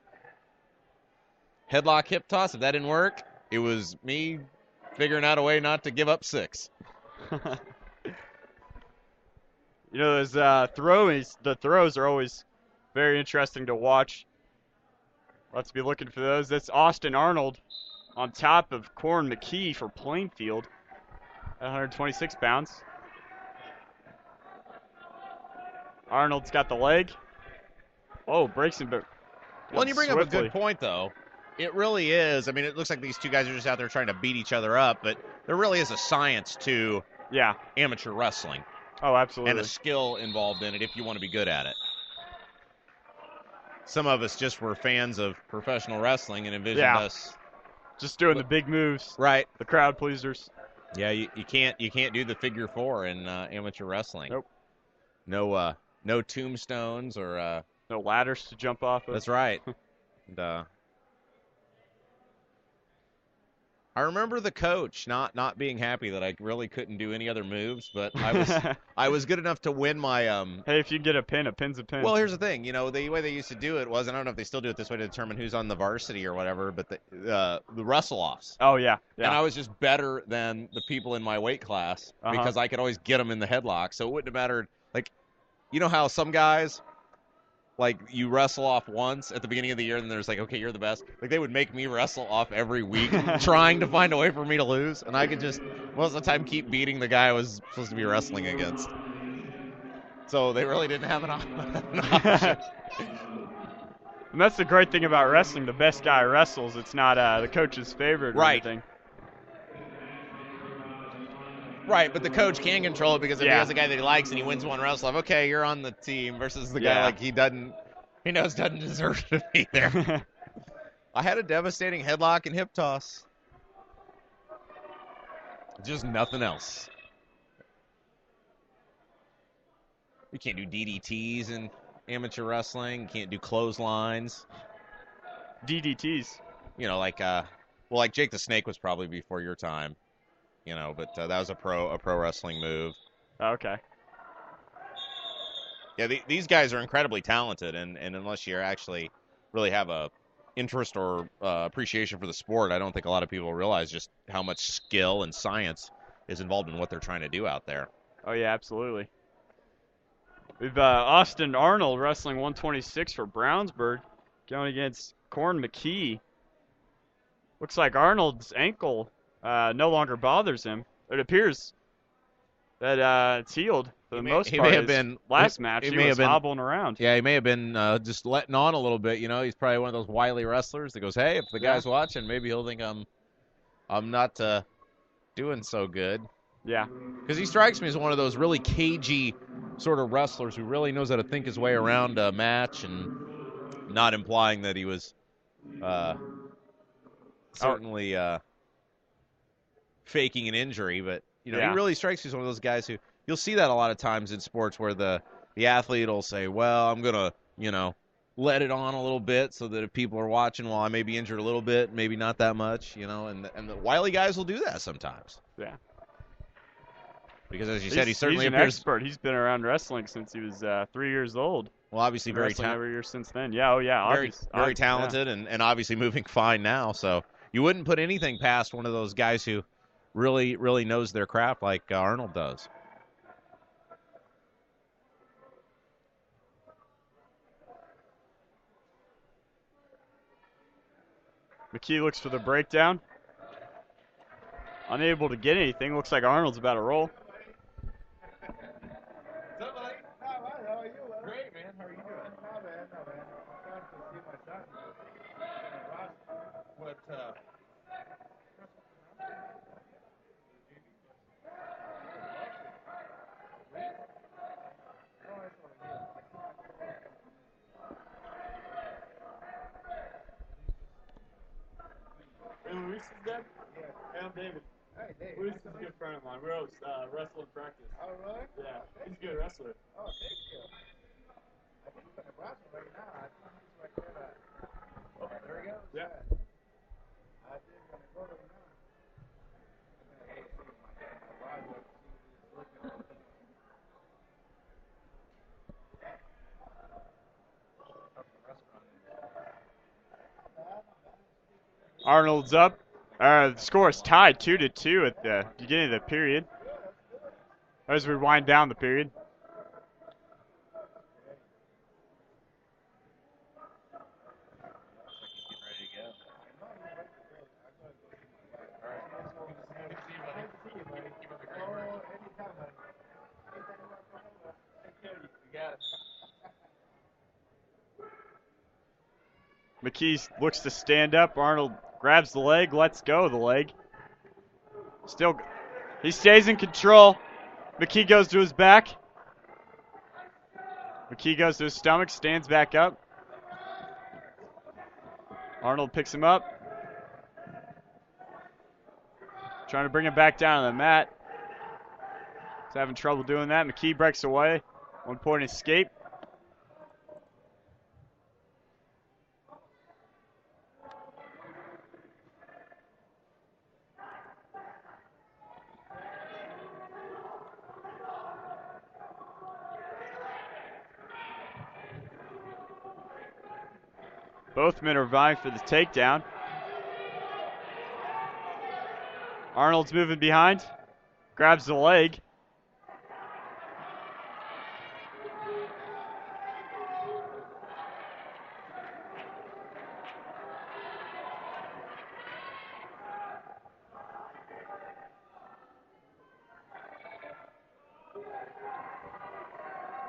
headlock, hip toss. If that didn't work, it was me figuring out a way not to give up 6. You know, those the throws are always very interesting to watch. Let's be looking for those. That's Austin Arnold on top of Corin McKee for Plainfield at 126 pounds. Arnold's got the leg. Oh, breaks him. Well, and you bring up a good point, though. It really is. I mean, it looks like these two guys are just out there trying to beat each other up, but there really is a science to amateur wrestling. Oh, absolutely. And a skill involved in it if you want to be good at it. Some of us just were fans of professional wrestling and envisioned us just doing the big moves. Right. The crowd pleasers. Yeah, you can't do the figure 4 in amateur wrestling. Nope. No tombstones or no ladders to jump off of. That's right. And, I remember the coach not being happy that I really couldn't do any other moves, but I was good enough to win my Hey, if you can get a pin, a pin's a pin. Well, here's the thing, you know, the way they used to do it was, and I don't know if they still do it this way to determine who's on the varsity or whatever, but the wrestle-offs. Oh yeah. And I was just better than the people in my weight class because I could always get them in the headlock, so it wouldn't have mattered. Like, you know how some guys, like, you wrestle off once at the beginning of the year, and then there's like, okay, you're the best. Like, they would make me wrestle off every week, trying to find a way for me to lose, and I could just, most of the time, keep beating the guy I was supposed to be wrestling against. So they really didn't have an option. And that's the great thing about wrestling. The best guy wrestles. It's not the coach's favorite or anything. Right, but the coach can control it because if he has a guy that he likes and he wins one wrestle, okay, you're on the team versus the guy like he knows doesn't deserve to be there. I had a devastating headlock and hip toss. Just nothing else. You can't do DDTs in amateur wrestling. You can't do clotheslines. DDTs. You know, like Jake the Snake was probably before your time. You know, but that was a pro wrestling move. Okay. Yeah, these guys are incredibly talented, and unless you actually really have a interest or appreciation for the sport, I don't think a lot of people realize just how much skill and science is involved in what they're trying to do out there. Oh yeah, absolutely. We've Austin Arnold wrestling 126 for Brownsburg, going against Corin McKee. Looks like Arnold's ankle no longer bothers him. It appears that it's healed for the most part. He may have been last match. He was hobbling around. Yeah, he may have been just letting on a little bit. You know, he's probably one of those wily wrestlers that goes, "Hey, if the guy's watching, maybe he'll think I'm not doing so good." Yeah. Because he strikes me as one of those really cagey sort of wrestlers who really knows how to think his way around a match, and not implying that he was certainly faking an injury, but you know, he really strikes me as one of those guys who you'll see that a lot of times in sports where the athlete will say, "Well, I'm gonna, you know, let it on a little bit so that if people are watching, well, I may be injured a little bit, maybe not that much," you know, and the wily guys will do that sometimes. Yeah. Because as you said, he certainly he's an appears expert. He's been around wrestling since he was 3 years old. Well, obviously very talented every year since then. Yeah, very talented and obviously moving fine now. So you wouldn't put anything past one of those guys who really, really knows their craft like Arnold does. McKee looks for the breakdown. Unable to get anything. Looks like Arnold's about to roll. What's up, buddy? How are you? Great, man. How are you doing? Not bad. Glad to see my son. What, Luis is dead? Yeah. And I'm David. Hey, Dave. Bruce is a good friend of mine. We always wrestle in practice. Oh, really? Yeah, he's a good wrestler. Oh, thank you. I think he's in Nebraska right now. I think he's right there. Oh, there he goes. Yeah. I think I'm going to go to him now. I'm going to go see my wife. She's looking at him. Arnold's up. The score is tied 2-2 at the beginning of the period. As we wind down the period. McKee looks to stand up. Arnold grabs the leg, lets go of the leg. Still, he stays in control. McKee goes to his back. McKee goes to his stomach, stands back up. Arnold picks him up. Trying to bring him back down on the mat. He's having trouble doing that. McKee breaks away. 1 point escape. Both men are vying for the takedown. Arnold's moving behind. Grabs the leg.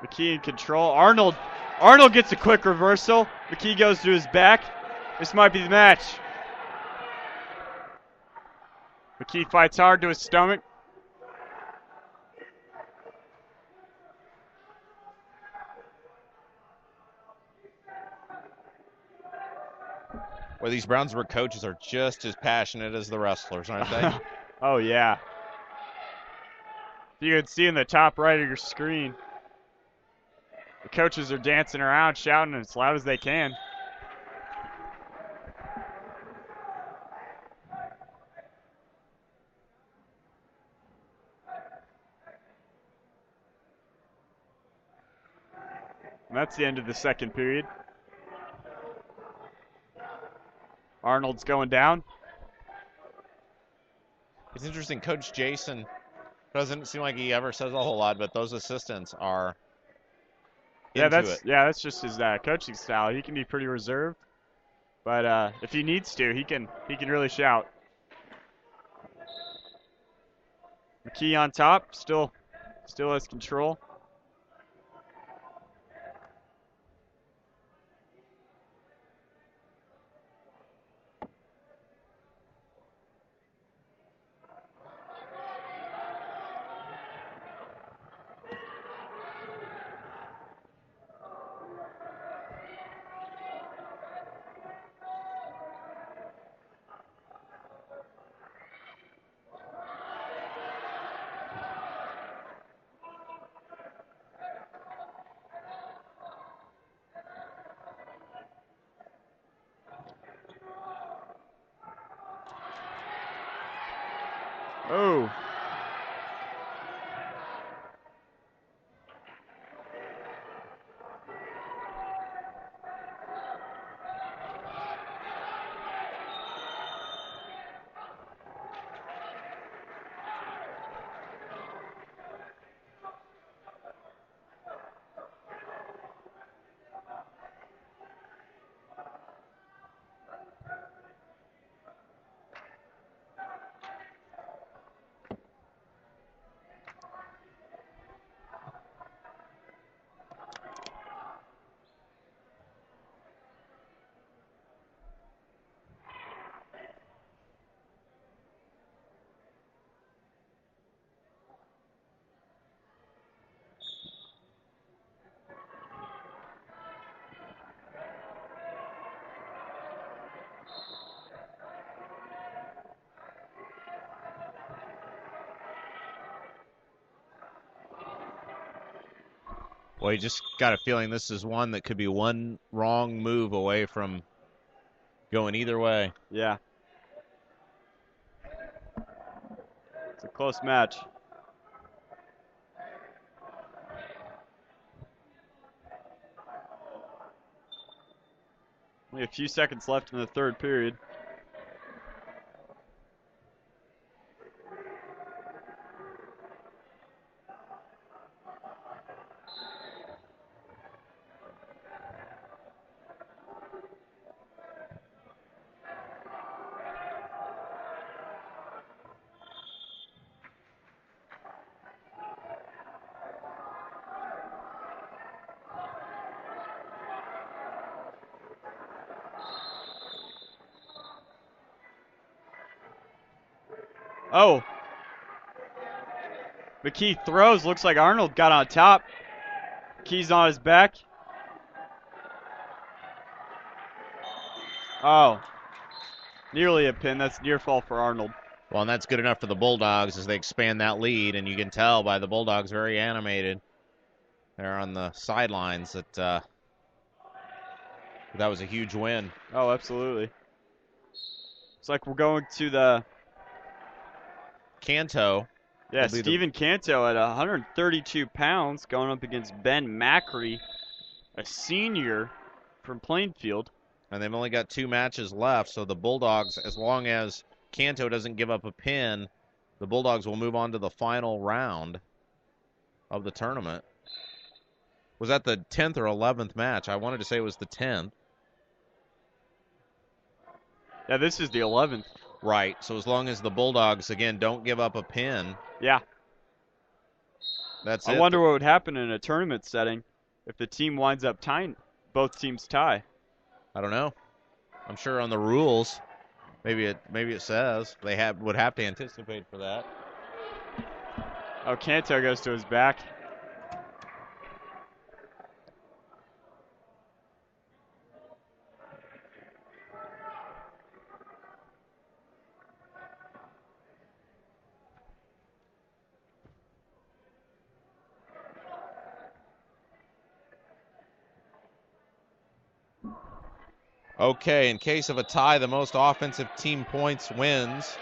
McKee in control. Arnold gets a quick reversal. McKee goes to his back. This might be the match. McKee fights hard to his stomach. Well, these Brownsburg coaches are just as passionate as the wrestlers, aren't they? Oh, yeah. You can see in the top right of your screen, the coaches are dancing around, shouting as loud as they can. And that's the end of the second period. Arnold's going down. It's interesting. Coach Jason doesn't seem like he ever says a whole lot, but those assistants are into it. That's just his coaching style. He can be pretty reserved, but if he needs to, he can really shout. McKee on top, still has control. Oh. Well, you just got a feeling this is one that could be one wrong move away from going either way. Yeah. It's a close match. Only a few seconds left in the third period. Oh. McKee throws. Looks like Arnold got on top. McKee's on his back. Oh. Nearly a pin. That's near fall for Arnold. Well, and that's good enough for the Bulldogs as they expand that lead, and you can tell by the Bulldogs very animated. They're on the sidelines that that was a huge win. Oh, absolutely. It's like we're going to the Canto. Yeah, Stephen Canto at 132 pounds going up against Ben Macri, a senior from Plainfield. And they've only got 2 matches left, so the Bulldogs, as long as Canto doesn't give up a pin, the Bulldogs will move on to the final round of the tournament. Was that the 10th or 11th match? I wanted to say it was the 10th. Yeah, this is the 11th. Right, so as long as the Bulldogs, again, don't give up a pin. Yeah. That's it. I wonder what would happen in a tournament setting if the team winds up tying, both teams tie. I don't know. I'm sure on the rules, maybe it says they would have to anticipate for that. Oh, Canto goes to his back. Okay, in case of a tie, the most offensive team points wins.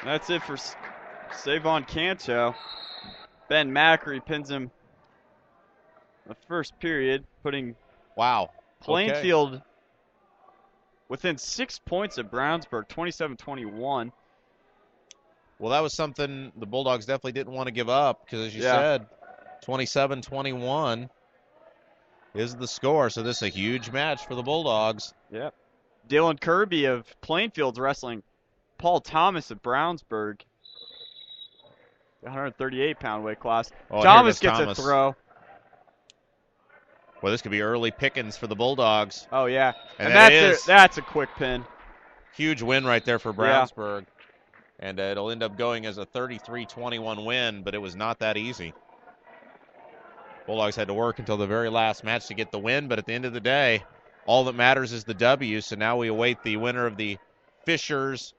That's it for Savon Canto. Ben Macri pins him the first period, putting Plainfield within 6 points of Brownsburg, 27-21. Well, that was something the Bulldogs definitely didn't want to give up because, as you said, 27-21 is the score. So this is a huge match for the Bulldogs. Yep. Dylan Kirby of Plainfield's wrestling Paul Thomas of Brownsburg. 138-pound weight class. Oh, Thomas gets a throw. Well, this could be early pickings for the Bulldogs. Oh, yeah. And that's a quick pin. Huge win right there for Brownsburg. Yeah. And it'll end up going as a 33-21 win, but it was not that easy. Bulldogs had to work until the very last match to get the win, but at the end of the day, all that matters is the W, so now we await the winner of the Fishers.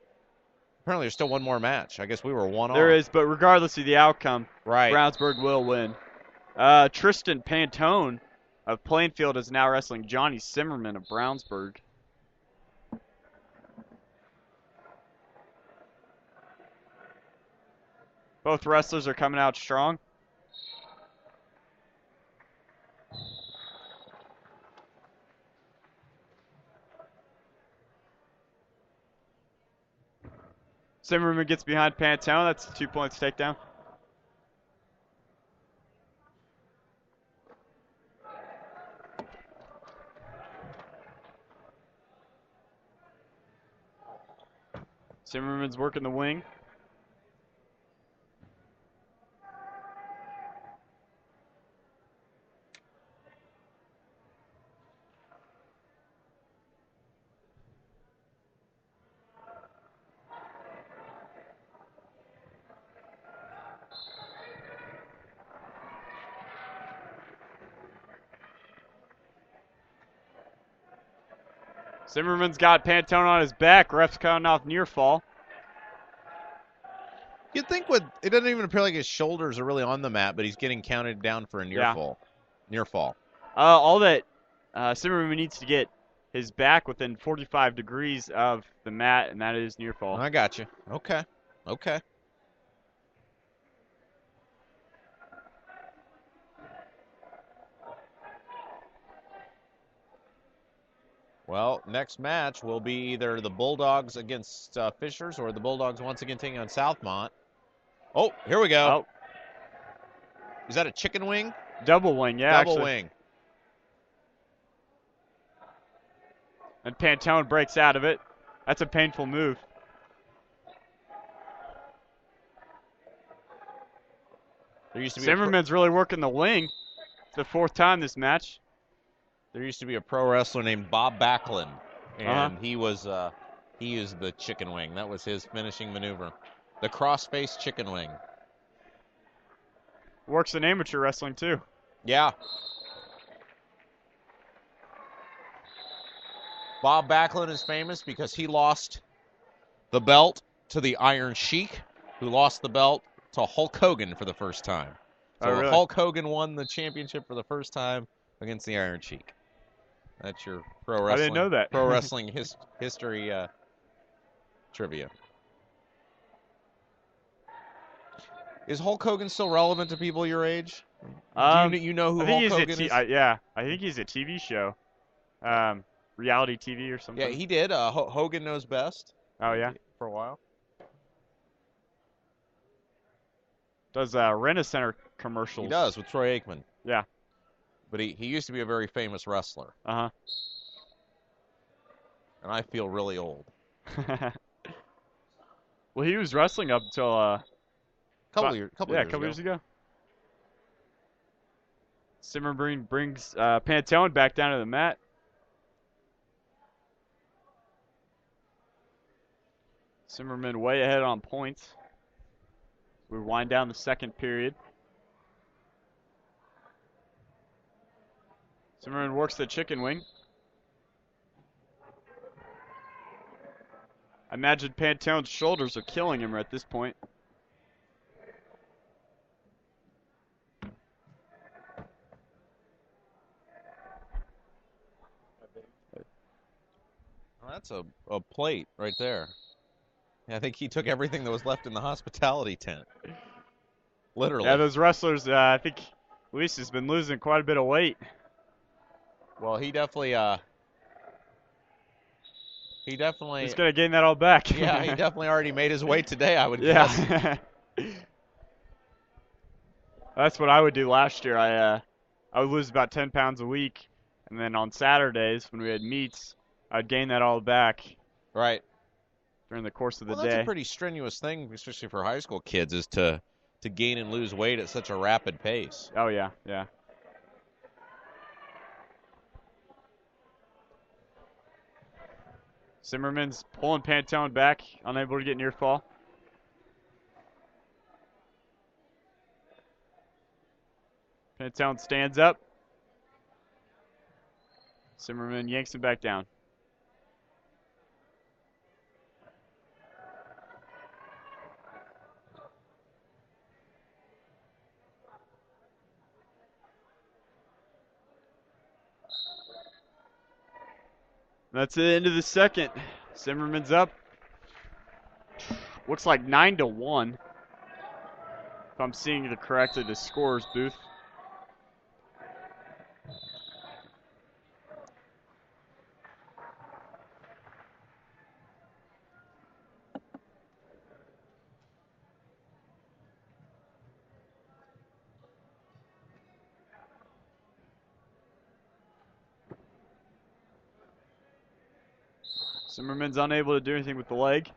Apparently there's still one more match. I guess we were one off. There is, but regardless of the outcome, right, Brownsburg will win. Tristan Pantone of Plainfield is now wrestling Johnny Simmerman of Brownsburg. Both wrestlers are coming out strong. Simmerman gets behind Pantone. That's a 2 points takedown. Simmerman's working the wing. Zimmerman's got Pantone on his back. Ref's counting off near fall. You'd think it doesn't even appear like his shoulders are really on the mat, but he's getting counted down for a near fall. Near fall. All that Zimmerman needs to get his back within 45 degrees of the mat, and that is near fall. I got you. Okay. Well, next match will be either the Bulldogs against Fishers or the Bulldogs once again taking on Southmont. Oh, here we go. Oh. Is that a chicken wing? Double wing, yeah. Double wing. And Pantone breaks out of it. That's a painful move. There used to be Zimmerman's really working the wing. It's the 4th time this match. There used to be a pro wrestler named Bob Backlund, and he used the chicken wing. That was his finishing maneuver. The cross-face chicken wing. Works in amateur wrestling too. Yeah. Bob Backlund is famous because he lost the belt to the Iron Sheik, who lost the belt to Hulk Hogan for the first time. So really? Hulk Hogan won the championship for the first time against the Iron Sheik. That's your pro wrestling. I didn't know that. Pro wrestling history trivia. Is Hulk Hogan still relevant to people your age? Do you know who Hulk Hogan is? Yeah, I think he's a TV show, reality TV or something. Yeah, he did. Hogan Knows Best. Oh yeah, for a while. Does Rent-A-Center commercials. He does with Troy Aikman. Yeah. But he used to be a very famous wrestler. Uh-huh. And I feel really old. Well, he was wrestling up until a couple years ago. Zimmerman brings Pantone back down to the mat. Zimmerman way ahead on points. We wind down the second period. Zimmerman works the chicken wing. I imagine Pantone's shoulders are killing him at this point. Well, that's a plate right there. I think he took everything that was left in the hospitality tent. Literally. Yeah, those wrestlers, I think Luis has been losing quite a bit of weight. Well, he definitely he's gonna gain that all back. Yeah, he definitely already made his weight today, I would guess. Yeah. That's what I would do last year. I would lose about 10 pounds a week, and then on Saturdays when we had meets, I'd gain that all back. Right. During the course of the day. That's a pretty strenuous thing, especially for high school kids, is to gain and lose weight at such a rapid pace. Oh yeah, yeah. Zimmerman's pulling Pantone back, unable to get near fall. Pantone stands up. Zimmerman yanks him back down. That's the end of the second. Zimmerman's up. Looks like 9-1. If I'm seeing it correctly, the scorer's booth. Zimmerman's unable to do anything with the leg.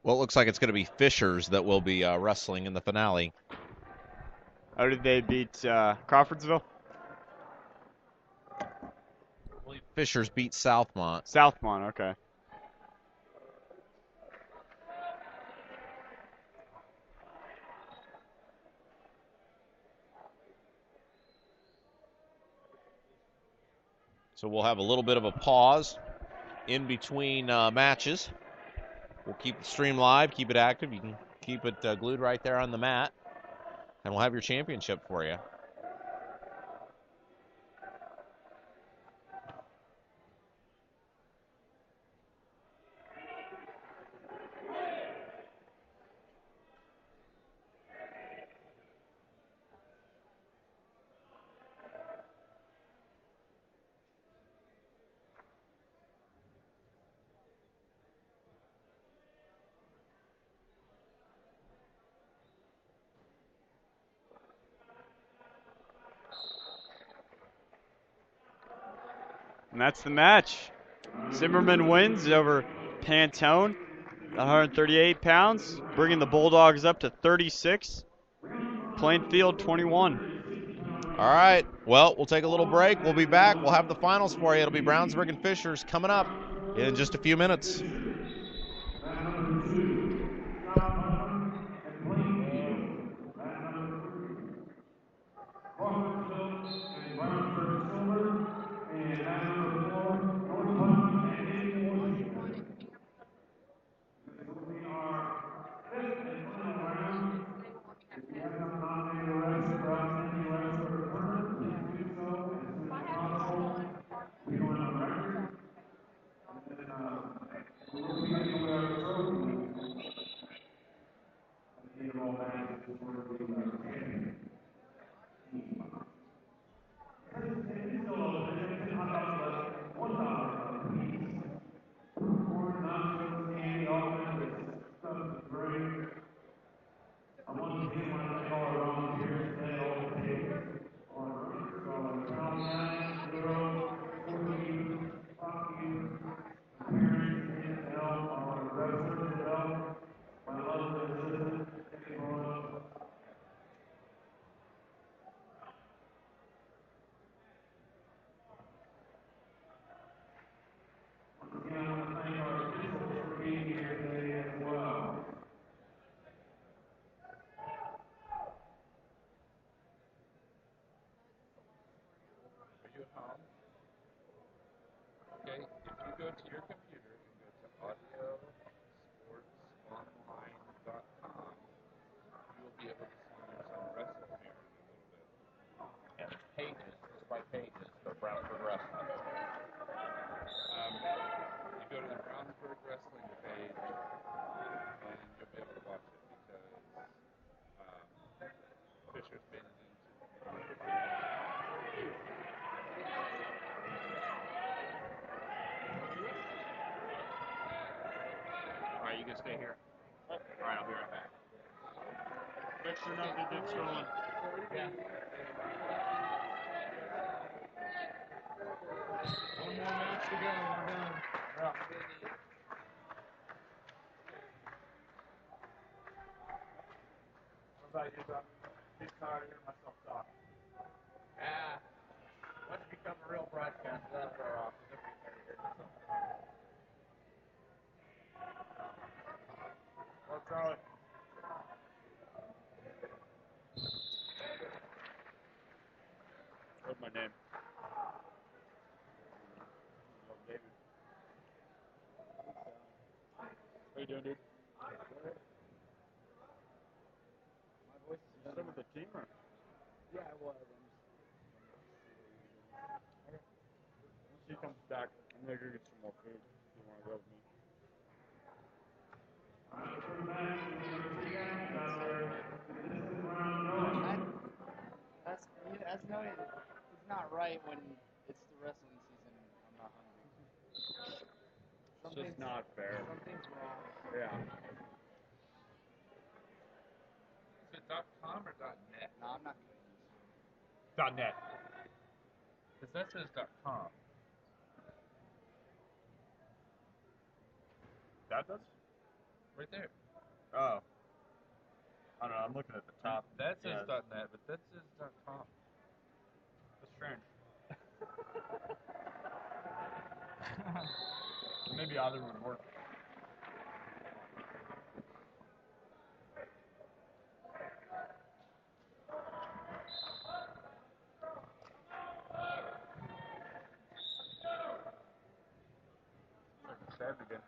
Well, it looks like it's going to be Fishers that will be wrestling in the finale. How did they beat Crawfordsville? Fishers beat Southmont. Southmont, okay. So we'll have a little bit of a pause in between matches. We'll keep the stream live, keep it active. You can keep it glued right there on the mat, and we'll have your championship for you. And that's the match. Zimmerman wins over Pantone, 138 pounds, bringing the Bulldogs up to 36. Plainfield 21. All right. Well, we'll take a little break. We'll be back. We'll have the finals for you. It'll be Brownsburg and Fishers coming up in just a few minutes. Okay, if you go to your computer and go to audiosportsonline.com, you will be able to see some wrestling here in a little bit. And pages, just by pages, for Brownsburg Wrestling. You go to the Brownsburg Wrestling page, and you'll be able to watch it because Fisher's been into All right, you can stay here. All right, I'll be right back. Make sure nothing gets stolen. Yeah. One more match to go, and we're done. Yeah. What about you, Doc? He's tired of hearing myself talk. Once you become a real broadcaster, that's our office. Well, Charlie. What's my name? David. How you doing, dude? My voice is better with the team, or? Yeah, I was. Once he comes back, I'm gonna go get some more food. If you want to go with me? That's no, it's not right when it's the wrestling season. I'm not hungry. It's just not fair. Something's wrong. Yeah. Is it .com or .net? No, I'm not gonna use it. .net. Because that says .com. That does? Right there. Oh. I don't know. I'm looking at the top. That says Yeah. .net, but that says .com. That's strange. Maybe either would work. Stabbed again.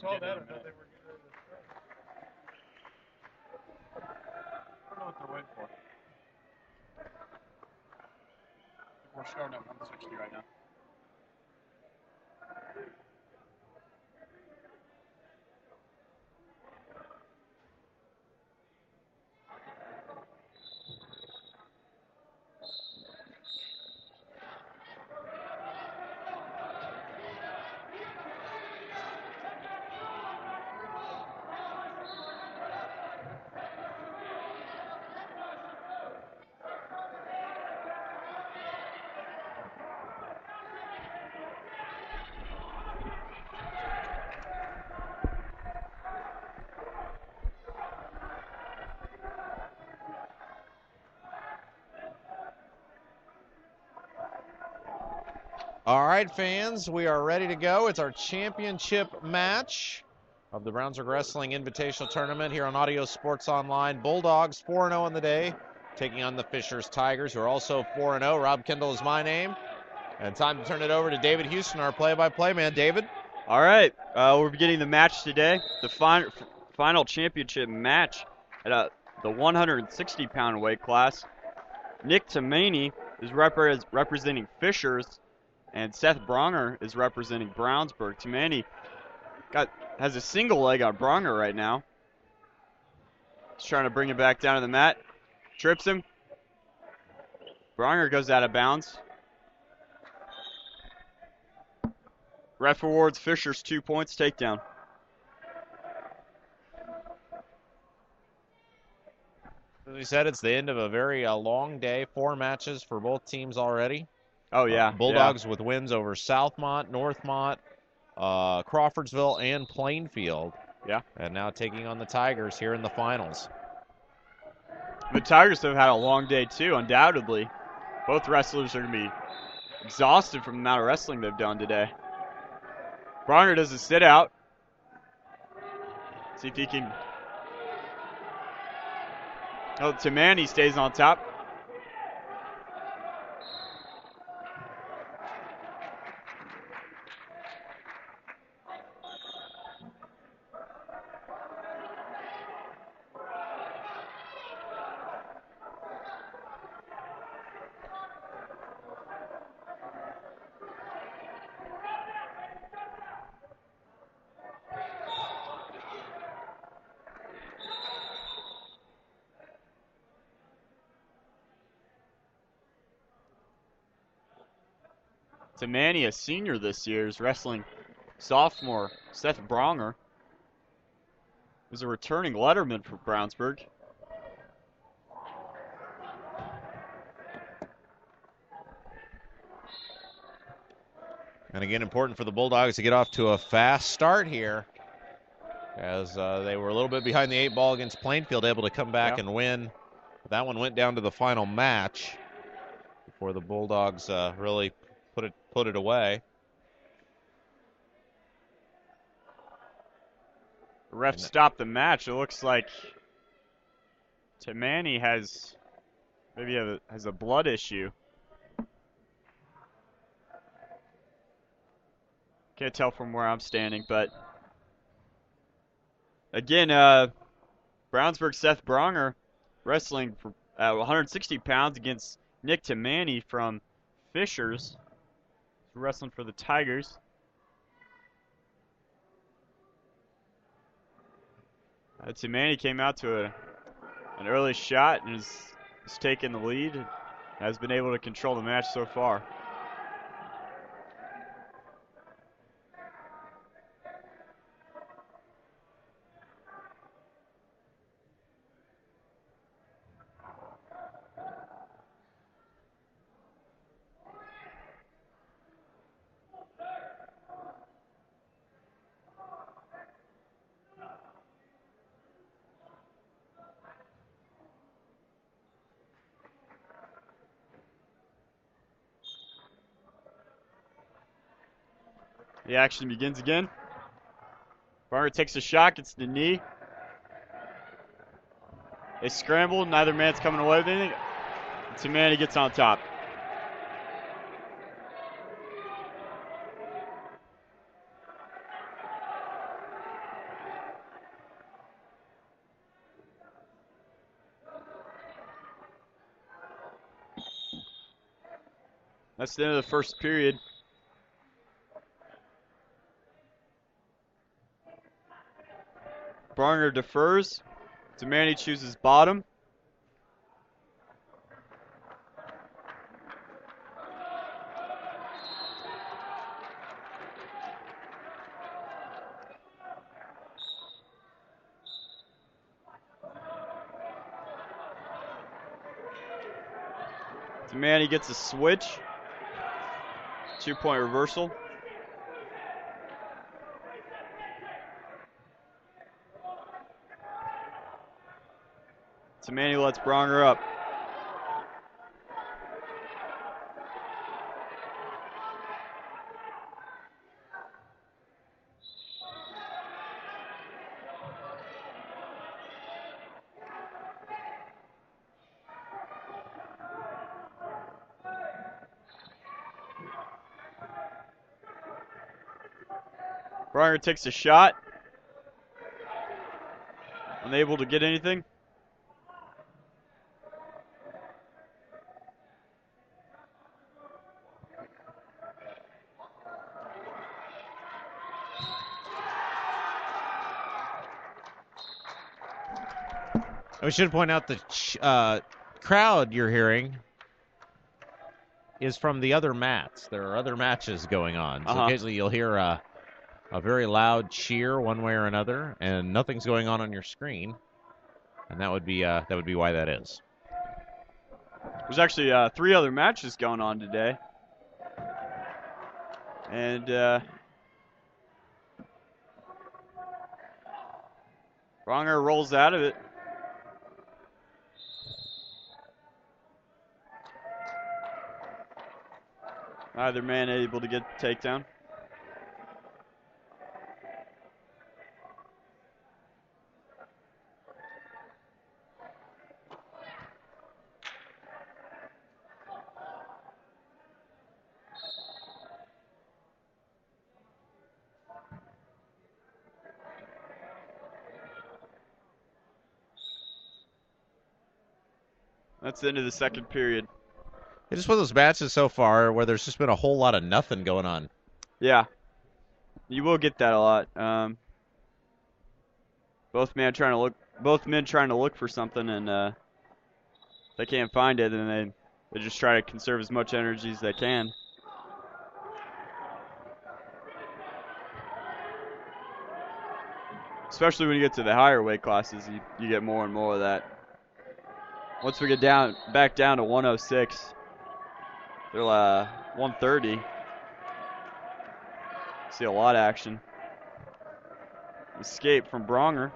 saw getting that. I in thought there. they were getting ready to start. I don't know what they're waiting for. We're starting at 160 right now. All right, fans, we are ready to go. It's our championship match of the Brownsburg Wrestling Invitational Tournament here on Audio Sports Online. Bulldogs 4-0 on the day, taking on the Fishers Tigers, who are also 4-0. Rob Kendall is my name. And time to turn it over to David Houston, our play-by-play man. David? All right, we're beginning the match today, the final championship match at the 160-pound weight class. Nick Tamaney is representing Fishers, and Seth Bronger is representing Brownsburg. Tamaney has a single leg on Bronger right now. He's trying to bring him back down to the mat. Trips him. Bronger goes out of bounds. Ref awards Fishers 2 points, takedown. As we said, it's the end of a very long day. 4 matches for both teams already. Oh, yeah. Bulldogs with wins over Southmont, Northmont, Crawfordsville, and Plainfield. Yeah. And now taking on the Tigers here in the finals. The Tigers have had a long day, too, undoubtedly. Both wrestlers are going to be exhausted from the amount of wrestling they've done today. Bronger does a sit out. See if he can. Oh, Tamaney stays on top. Tamaney, a senior this year, is wrestling sophomore Seth Bronger, who's a returning letterman for Brownsburg. And again, important for the Bulldogs to get off to a fast start here, as they were a little bit behind the 8 ball against Plainfield, able to come back and win. But that one went down to the final match before the Bulldogs really put it away. The ref stopped the match. It looks like Tamaney has a blood issue. Can't tell from where I'm standing, but again, Brownsburg Seth Bronger wrestling for 160 pounds against Nick Tamaney from Fishers. He's wrestling for the Tigers. Tamaney came out to an early shot and has taken the lead and has been able to control the match so far. The action begins again. Bronger takes a shot, gets the knee. They scramble, neither man's coming away with anything. Tamaney gets on top. That's the end of the first period. Bronger defers. Demani chooses bottom. Demani gets a switch. 2-point reversal. Demani lets Bronger up. Bronger takes a shot. Unable to get anything. We should point out the crowd you're hearing is from the other mats. There are other matches going on. So occasionally you'll hear a very loud cheer one way or another, and nothing's going on your screen. And that would be why that is. There's actually 3 other matches going on today. And Bronger rolls out of it. Neither man able to get the takedown. That's the end of the second period. It's just one of those matches so far where there's just been a whole lot of nothing going on. Yeah, you will get that a lot. Both men trying to look for something, and if they can't find it, then they just try to conserve as much energy as they can. Especially when you get to the higher weight classes, you get more and more of that. Once we get back down to 106, they're 130. See a lot of action. Escape from Bronger.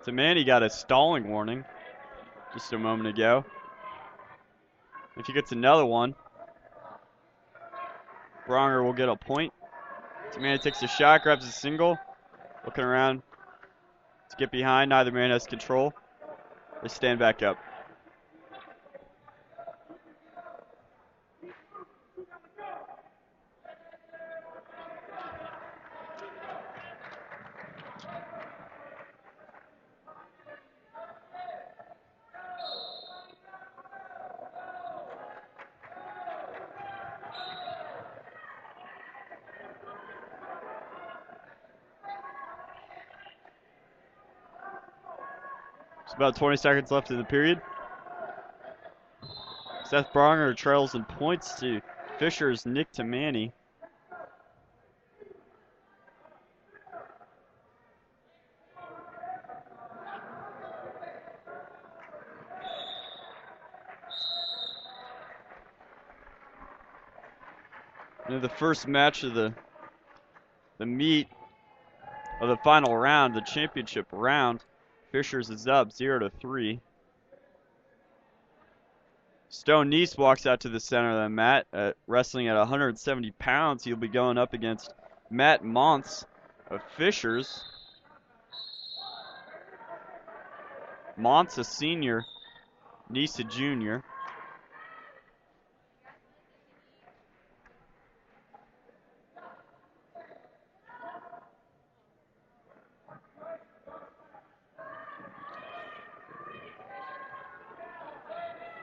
Demani got a stalling warning just a moment ago. If he gets another one, Bronger will get a point. Demani takes a shot, grabs a single, looking around to get behind. Neither man has control. They stand back up. It's about 20 seconds left in the period. Seth Bronger trails in points to Fisher's Nick Tamani. And the first match of the meet of the final round, the championship round, Fisher's is up 0-3. Stone Neese walks out to the center of the mat, wrestling at 170 pounds. He'll be going up against Matt Montz of Fisher's. Montz a senior, Neese a junior.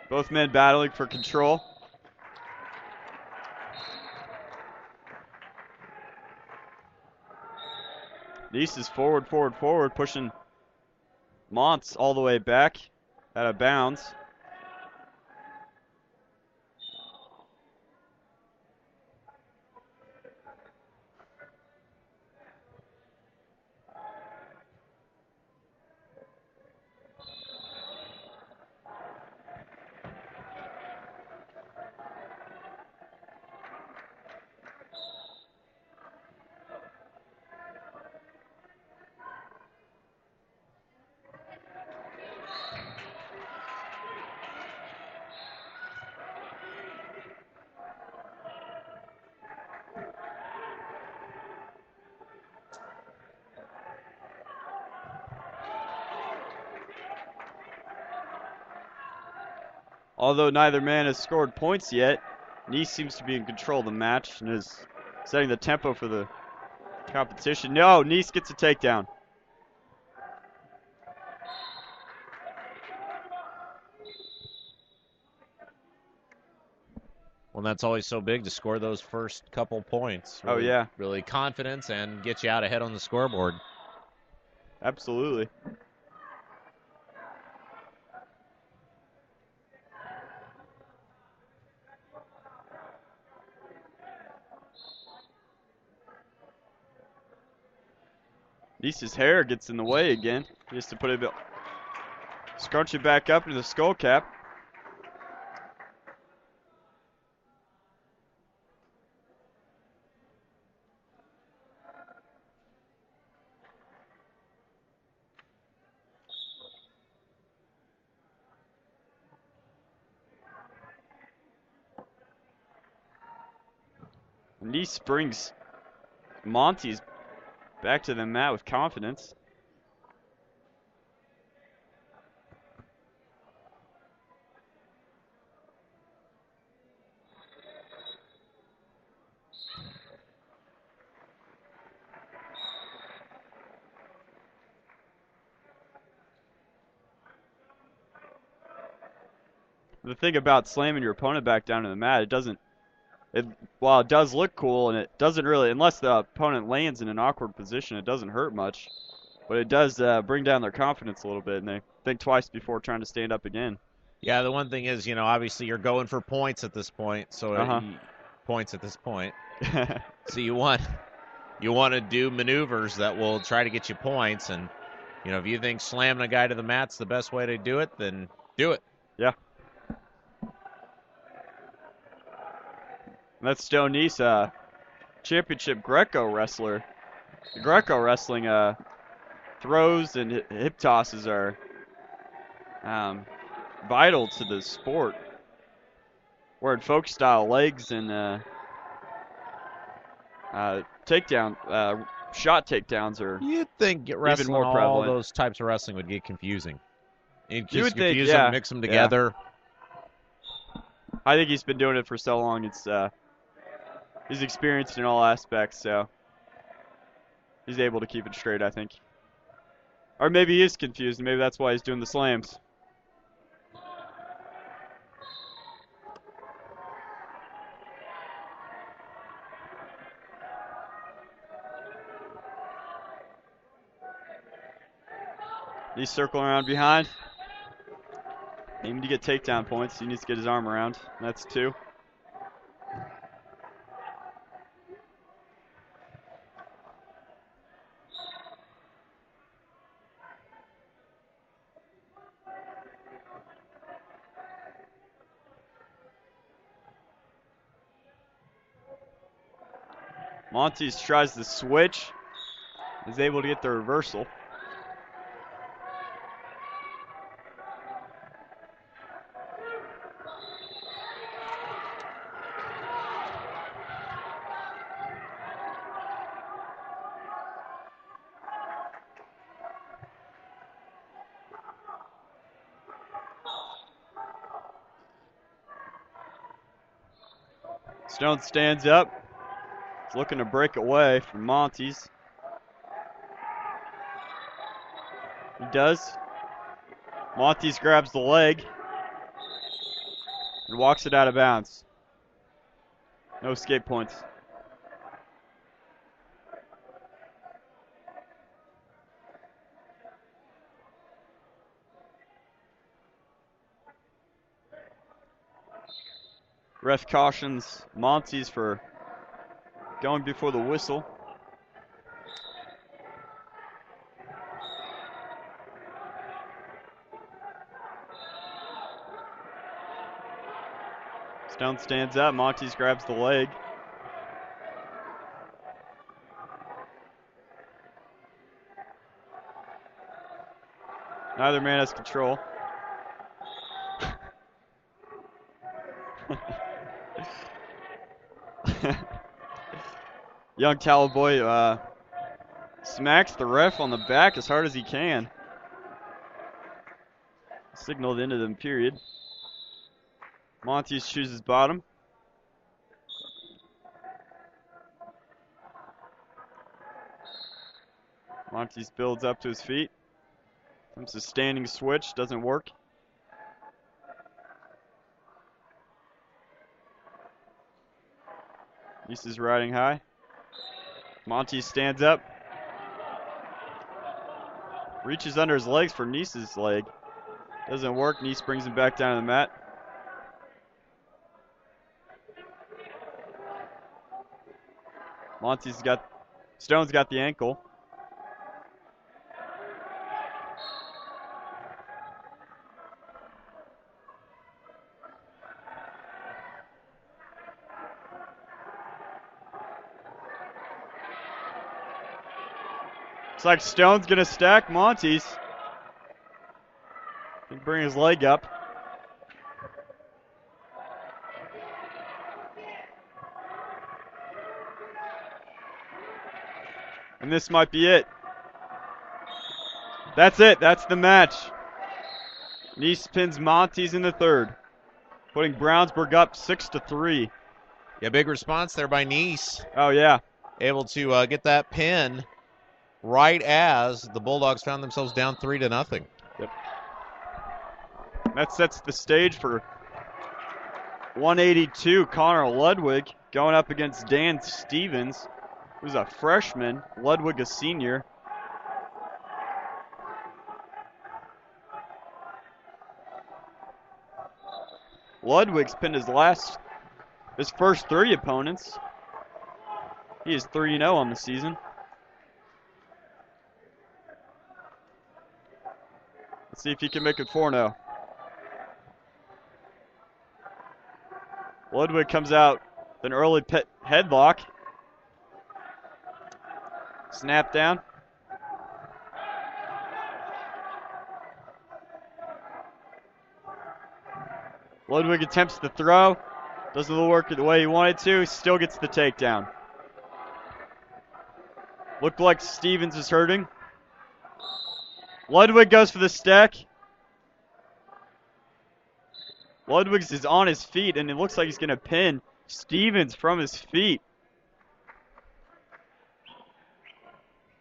Both men battling for control. Neese is forward, pushing Montz all the way back out of bounds. Although neither man has scored points yet, Neese seems to be in control of the match and is setting the tempo for the competition. No, Neese gets a takedown. Well, that's always so big to score those first couple points. Really, Oh, yeah. Really confidence and get you out ahead on the scoreboard. Absolutely. Neese's hair gets in the way again. He has to put it, scrunch it back up into the skull cap. Neese brings Monty's back to the mat with confidence. The thing about slamming your opponent back down to the mat, while it does look cool, and it doesn't really, unless the opponent lands in an awkward position, it doesn't hurt much. But it does bring down their confidence a little bit, and they think twice before trying to stand up again. Yeah, the one thing is, obviously you're going for points at this point. So points at this point. So you want to do maneuvers that will try to get you points, and if you think slamming a guy to the mat's the best way to do it, then do it. Yeah. That's Stone Neese, championship Greco wrestler. The Greco wrestling throws and hip tosses are vital to the sport. Where in folk style, legs and shot takedowns are You'd think wrestling, even more prevalent. All those types of wrestling would get confusing. You would think, confuse yeah. them, mix them together. Yeah. I think he's been doing it for so long. He's experienced in all aspects, so he's able to keep it straight, I think. Or maybe he is confused, and maybe that's why he's doing the slams. He's circling around behind. He need to get takedown points. He needs to get his arm around. And that's 2. Montes tries to switch. Is able to get the reversal. Stone stands up. He's looking to break away from Montes. He does. Montes grabs the leg and walks it out of bounds. No escape points. Ref cautions Montes for going before the whistle. Stone stands up. Montes grabs the leg. Neither man has control. Young Talaboy smacks the ref on the back as hard as he can. Signaled into the period. Montes chooses bottom. Montes builds up to his feet. Comes a standing switch, doesn't work. Nice is riding high. Montes stands up. Reaches under his legs for Nice's leg. Doesn't work. Nice brings him back down to the mat. Stone's got the ankle. Looks like Stone's gonna stack Montes. And bring his leg up. And this might be it. That's it. That's the match. Nice pins Montes in the third, putting Brownsburg up 6-3. Yeah, big response there by Nice. Oh, yeah. Able to get that pin right as the Bulldogs found themselves down 3-0. Yep. That sets the stage for 182. Connor Ludwig going up against Dan Stevens, who's a freshman. Ludwig a senior. Ludwig's pinned his first 3 opponents. He is 3-0 on the season. Let's see if he can make it 4-0. Ludwig comes out with an early headlock. Snap down. Ludwig attempts the throw. Doesn't work the way he wanted to. Still gets the takedown. Looked like Stevens is hurting. Ludwig goes for the stack. Ludwig is on his feet, and it looks like he's going to pin Stevens from his feet.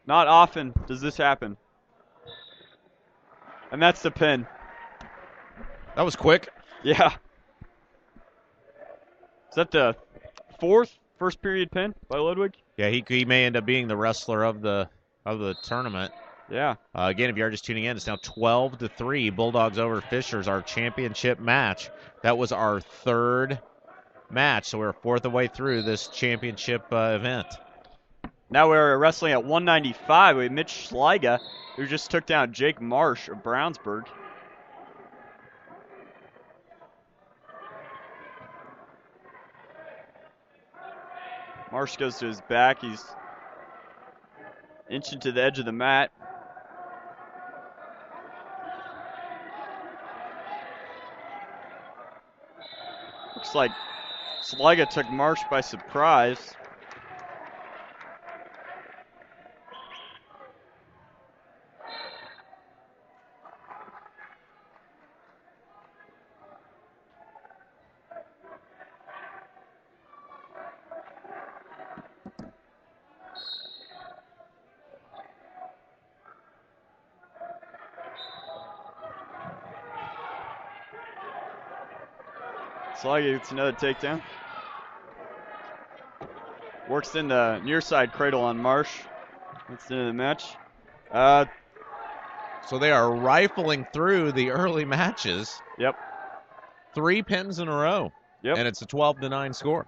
Not often does this happen. And that's the pin. That was quick. Yeah. Is that the first period pin by Ludwig? Yeah, he may end up being the wrestler of the tournament. Yeah. Again, if you are just tuning in, it's now 12-3. Bulldogs over Fishers, our championship match. That was our third match, so we're fourth of the way through this championship event. Now we're wrestling at 195 with Mitch Sliga, who just took down Jake Marsh of Brownsburg. Marsh goes to his back. He's inching to the edge of the mat. Looks like Sliga took Marsh by surprise. Sliga gets another takedown. Works in the near side cradle on Marsh. That's the end of the match. So they are rifling through the early matches. Yep. 3 pins in a row. Yep. And it's a 12-9 score.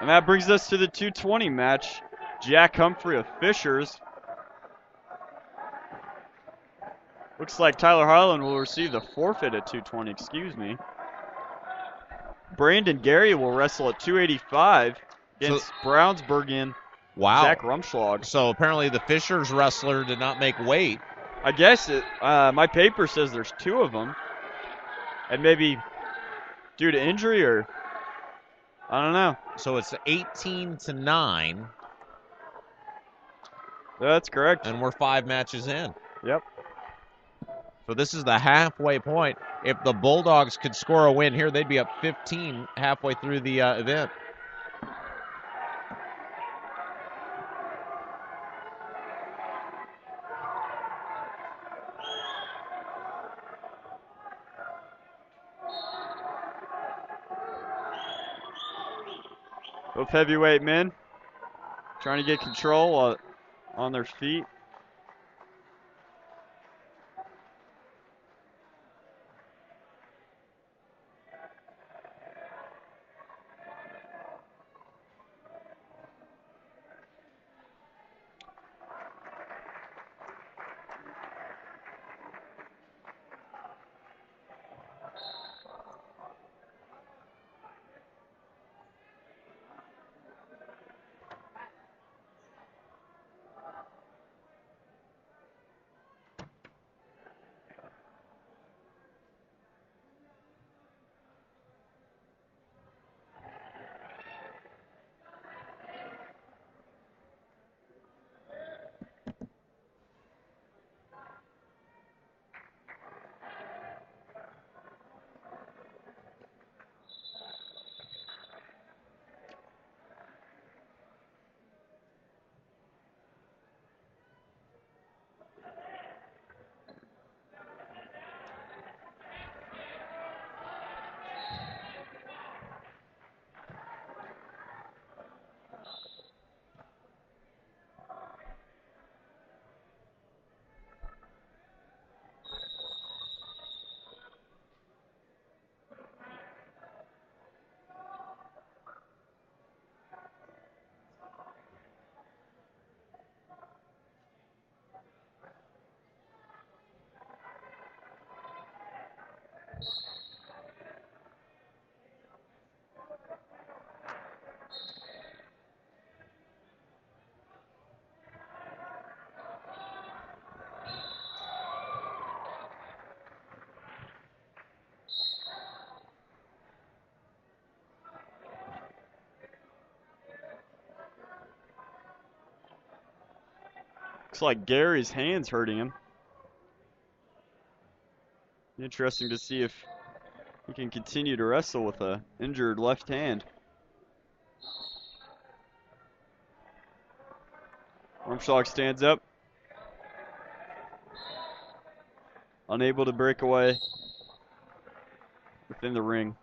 And that brings us to the 220 match. Jack Humphrey of Fishers. Looks like Tyler Harlan will receive the forfeit at 220, excuse me. Brandon Gary will wrestle at 285 against Brownsburg Wow. Zach Rumschlag. So apparently the Fishers wrestler did not make weight. I guess my paper says there's 2 of them. And maybe due to injury or I don't know. So it's 18-9. That's correct. And we're 5 matches in. Yep. So this is the halfway point. If the Bulldogs could score a win here, they'd be up 15 halfway through the event. Both heavyweight men trying to get control on their feet. Looks like Gary's hand's hurting him. Interesting to see if he can continue to wrestle with a injured left hand. Rumschlag stands up. Unable to break away within the ring.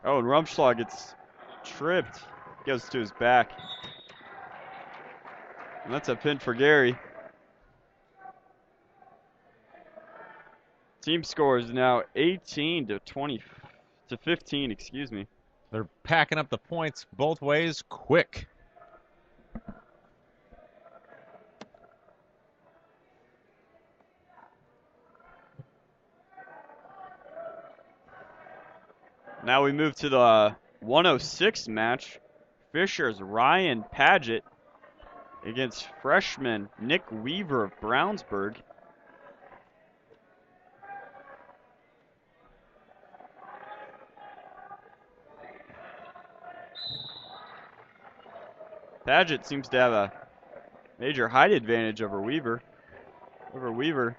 Oh, and Rumschlag gets tripped. Goes to his back. And that's a pin for Gary. Team score is now 18 to 15, excuse me. They're packing up the points both ways quick. Now we move to the 106 match. Fisher's Ryan Paget against freshman Nick Weaver of Brownsburg. Paget seems to have a major height advantage over Weaver. Weaver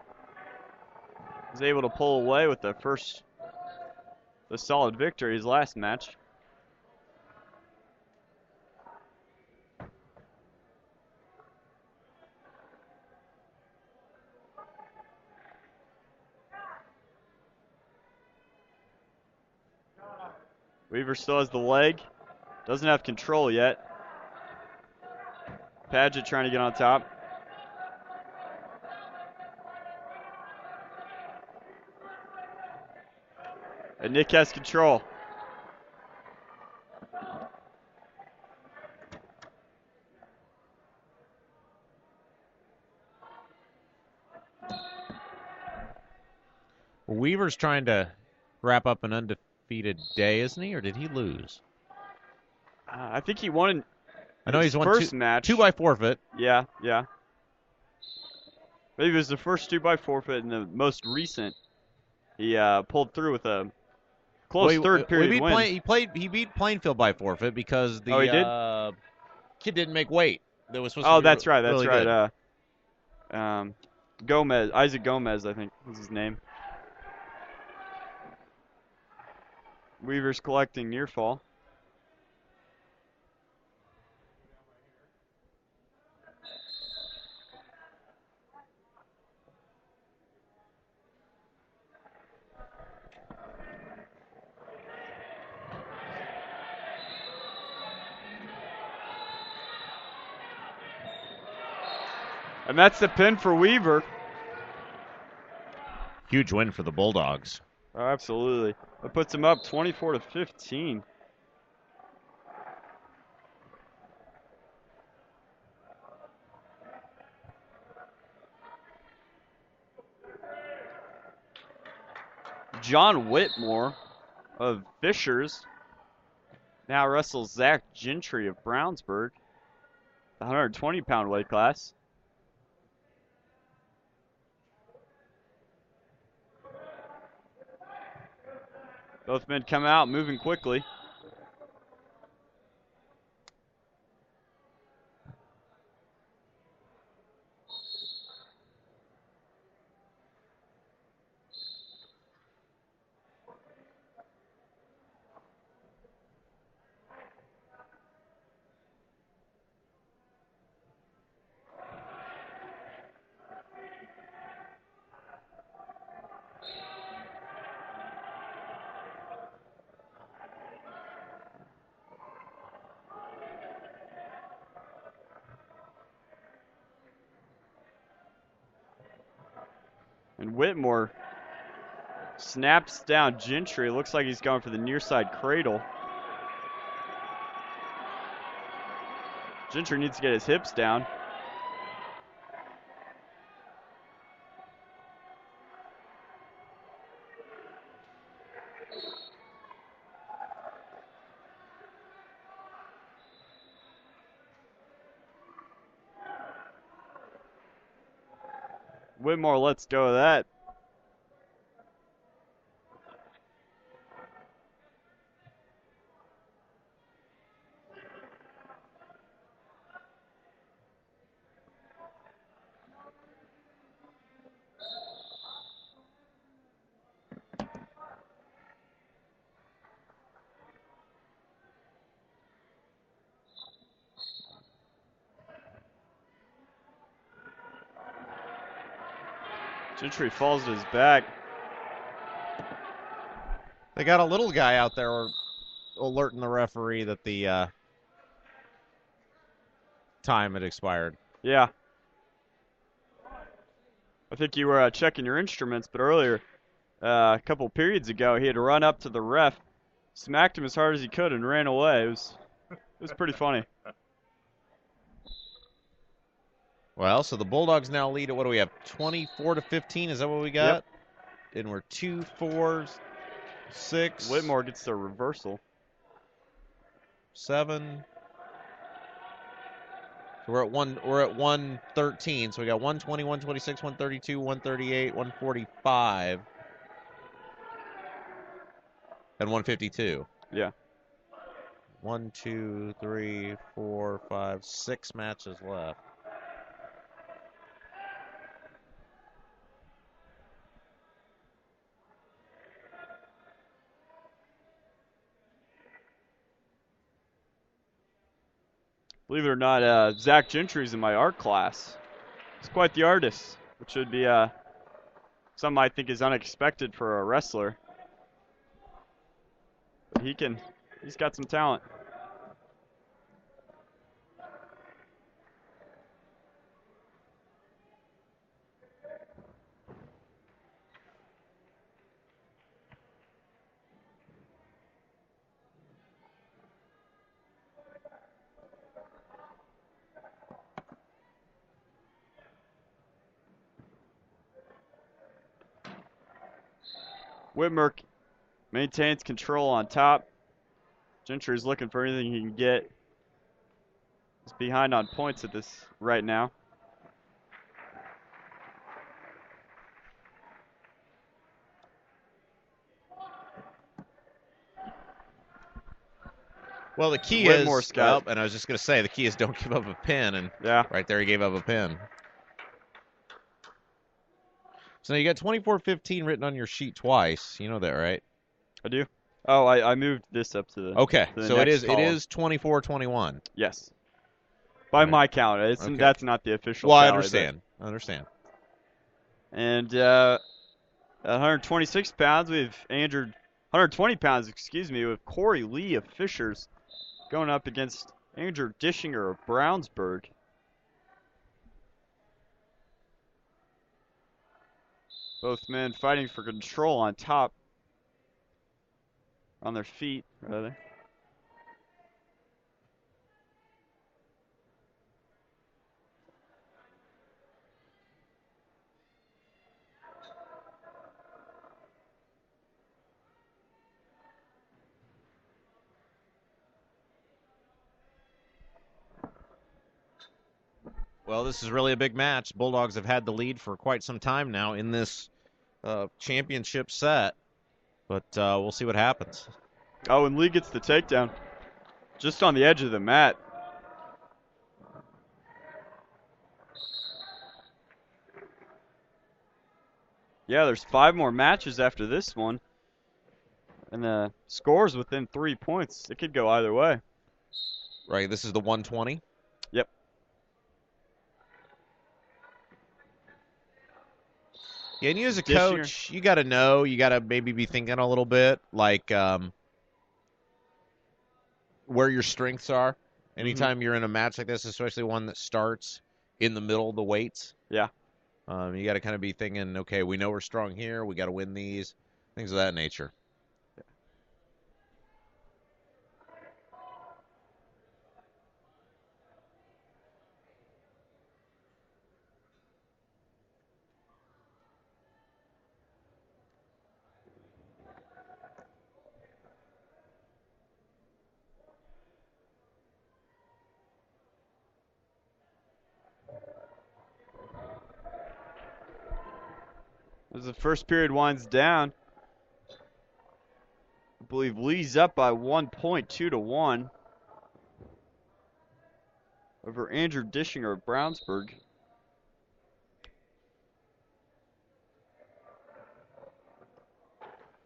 was able to pull away with the solid victory his last match. Weaver still has the leg, doesn't have control yet. Paget trying to get on top. And Nick has control. Weaver's trying to wrap up an undefeated day, isn't he? Or did he lose? I think he won. I know he's won first match. 2 by forfeit. Yeah. Maybe it was the first 2 by forfeit, and the most recent he pulled through with a close third period win. He beat Plainfield by forfeit because the kid didn't make weight. That was supposed to be that's right. Really good. Isaac Gomez, I think was his name. Weaver's collecting near fall. And that's the pin for Weaver. Huge win for the Bulldogs. Oh, absolutely. That puts him up 24 to 15. John Whitmore of Fishers now wrestles Zach Gentry of Brownsburg, the 120-pound weight class. Both men come out moving quickly. And Whitmore snaps down Gentry. Looks like he's going for the near side cradle. Gentry needs to get his hips down. Whitmore lets go of that. Gentry falls to his back. They got a little guy out there alerting the referee that the time had expired. Yeah. I think you were checking your instruments, but earlier, a couple periods ago, he had run up to the ref, smacked him as hard as he could, and ran away. It was pretty funny. Well, so the Bulldogs now lead at, what do we have, 24-15? Is that what we got? Yep. And we're 2-4-6. Whitmore gets the reversal. 7. So we're at 113. So we got 120, 126, 132, 138, 145, and 152. Yeah. 1, 2, 3, 4, 5, 6 matches left. Believe it or not, Zach Gentry's in my art class. He's quite the artist, which would be something I think is unexpected for a wrestler. But he's got some talent. Whitmer maintains control on top. Gentry's looking for anything he can get. He's behind on points at this right now. Well, the key Whitmore's is, got it. and I was just going to say, the key is don't give up a pin, and Yeah. right there he gave up a pin. So now you got 24-15 written on your sheet twice. You know that, right? I do. Oh, I moved this up to the Okay, to the so next column. it is 24-21. Yes. By Right. my count, Okay. that's not the official. Well, I tally, understand. I understand. And at 126 pounds, we've 120 pounds, excuse me, with Corey Lee of Fishers going up against Andrew Dishinger of Brownsburg. Both men fighting for control on top. On their feet, rather. Well, this is really a big match. Bulldogs have had the lead for quite some time now in this championship set, but we'll see what happens. Oh, and Lee gets the takedown just on the edge of the mat. Yeah, there's 5 more matches after this one. And the score's within 3 points. It could go either way. Right, this is the 120? Yep. Yeah, and you as a Dishinger. coach, you got to know, you got to maybe be thinking a little bit, like where your strengths are. Anytime you're in a match like this, especially one that starts in the middle of the weights. Yeah. You got to kind of be thinking, okay, we know we're strong here. We got to win these, things of that nature. As the first period winds down, I believe Lee's up by 1.2-1 over Andrew Dishinger of Brownsburg.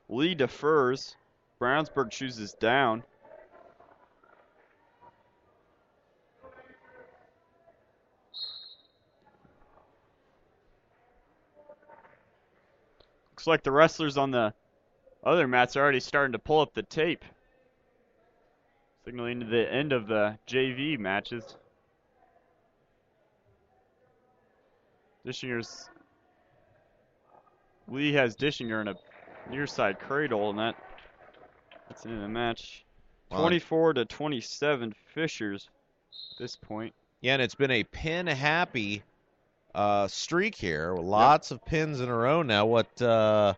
Lee defers. Brownsburg chooses down. Looks like the wrestlers on the other mats are already starting to pull up the tape. Signaling to the end of the JV matches. Dishinger's Lee has Dishinger in a near side cradle, and that's the end of the match. 24-27 Fishers at this point. Yeah, and it's been a pin-happy streak here. Lots of pins in a row now. What,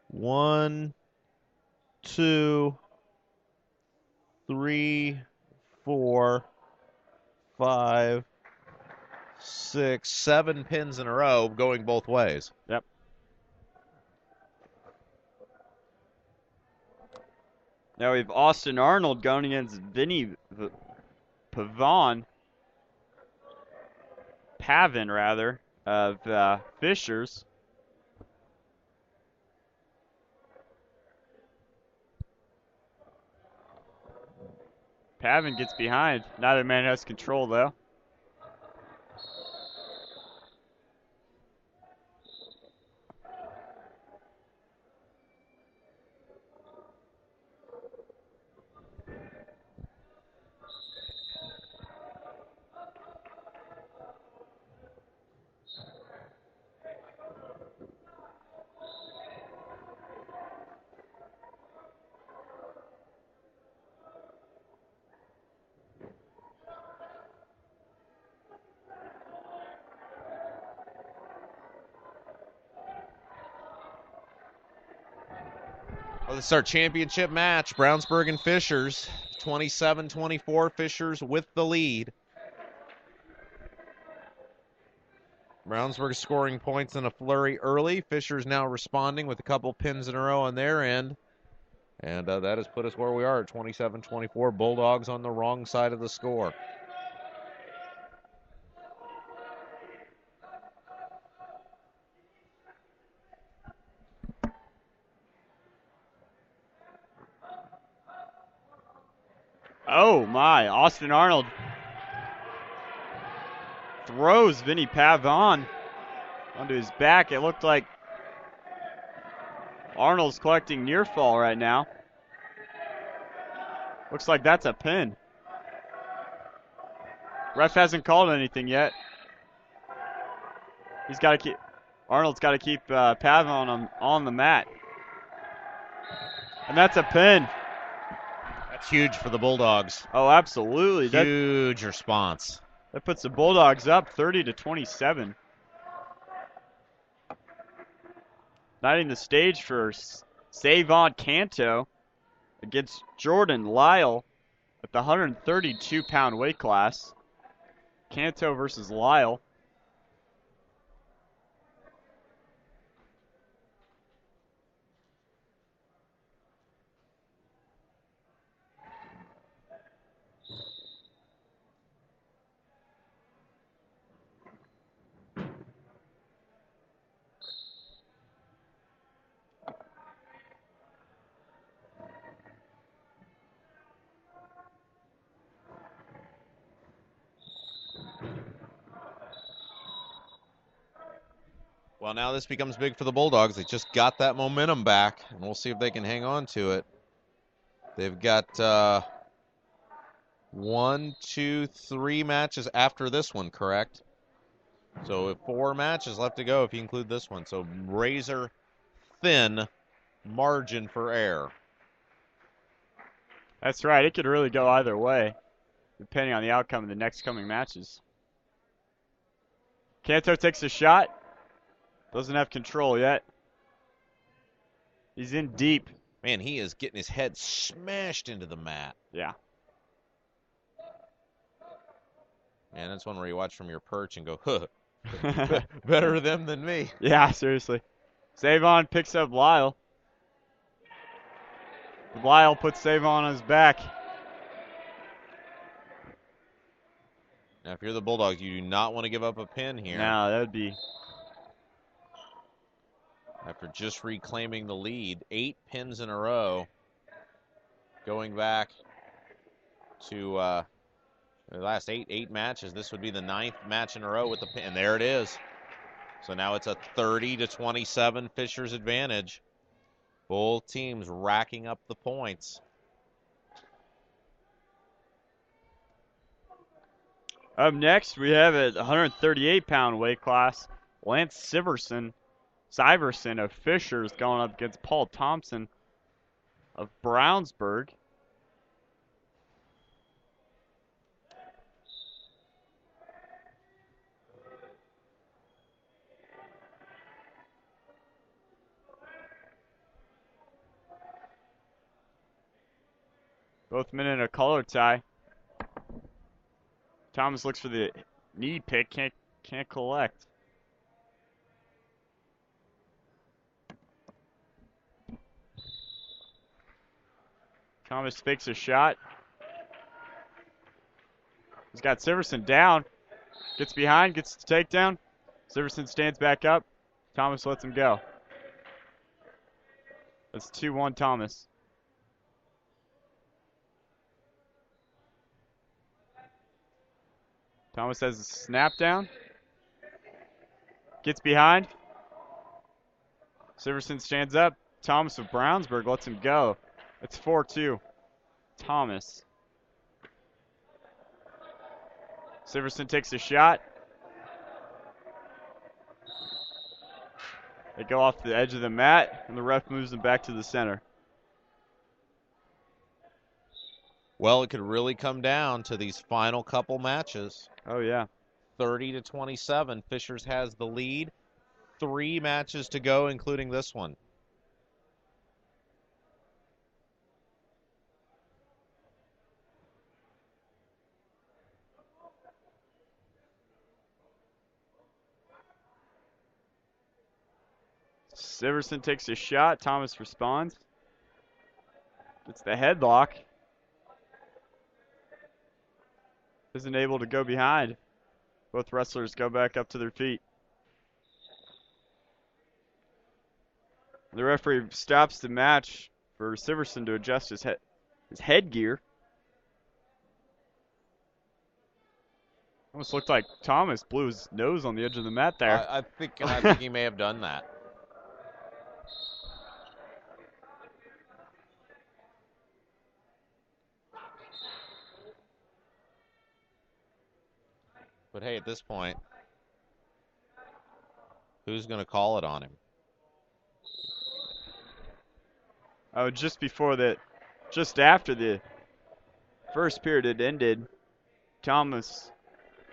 1, 2, 3, 4, 5, 6, 7 pins in a row going both ways. Yep. Now we have Austin Arnold going against Vinny Pavin, of Fishers. Pavin gets behind. Neither man has control, though. Well, this is our championship match. Brownsburg and Fishers, 27-24. Fishers with the lead. Brownsburg scoring points in a flurry early. Fishers now responding with a couple pins in a row on their end. And that has put us where we are at 27-24. Bulldogs on the wrong side of the score. Oh my, Austin Arnold throws Vinny Pavin onto his back. It looked like Arnold's collecting near fall right now. Looks like that's a pin. Ref hasn't called anything yet. Arnold's got to keep Pavin on the mat. And that's a pin. That's huge for the Bulldogs. Oh, absolutely. Huge response. That puts the Bulldogs up 30-27. Lighting the stage for Savon Canto against Jordan Lyle at the 132-pound weight class. Canto versus Lyle. Well, now this becomes big for the Bulldogs. They just got that momentum back, and we'll see if they can hang on to it. They've got 1, 2, 3 matches after this one, correct? So 4 matches left to go if you include this one. So razor thin margin for error. That's right. It could really go either way, depending on the outcome of the next coming matches. Canto takes a shot. Doesn't have control yet. He's in deep. Man, he is getting his head smashed into the mat. Yeah. Man, that's one where you watch from your perch and go, huh, better them than me. Yeah, seriously. Savon picks up Lyle. Lyle puts Savon on his back. Now, if you're the Bulldogs, you do not want to give up a pin here. No, that would be... After just reclaiming the lead, 8 pins in a row. Going back to the last eight matches, this would be the 9th match in a row with the pin. And there it is. So now it's a 30-27 Fishers advantage. Both teams racking up the points. Up next, we have at 138-pound weight class, Lance Syverson of Fishers going up against Paul Thompson of Brownsburg. Both men in a collar tie. Thomas looks for the knee pick, can't collect. Thomas fakes a shot. He's got Syverson down. Gets behind, gets the takedown. Syverson stands back up. Thomas lets him go. That's 2-1 Thomas. Thomas has a snap down. Gets behind. Syverson stands up. Thomas of Brownsburg lets him go. It's 4-2. Thomas. Syverson takes a shot. They go off the edge of the mat, and the ref moves them back to the center. Well, it could really come down to these final couple matches. Oh, yeah. 30-27. Fishers has the lead. 3 matches to go, including this one. Syverson takes a shot. Thomas responds. Gets the headlock. Isn't able to go behind. Both wrestlers go back up to their feet. The referee stops the match for Syverson to adjust his headgear. Almost looked like Thomas blew his nose on the edge of the mat there. I think he may have done that. But hey, at this point, who's going to call it on him? Oh, just after the first period had ended, Thomas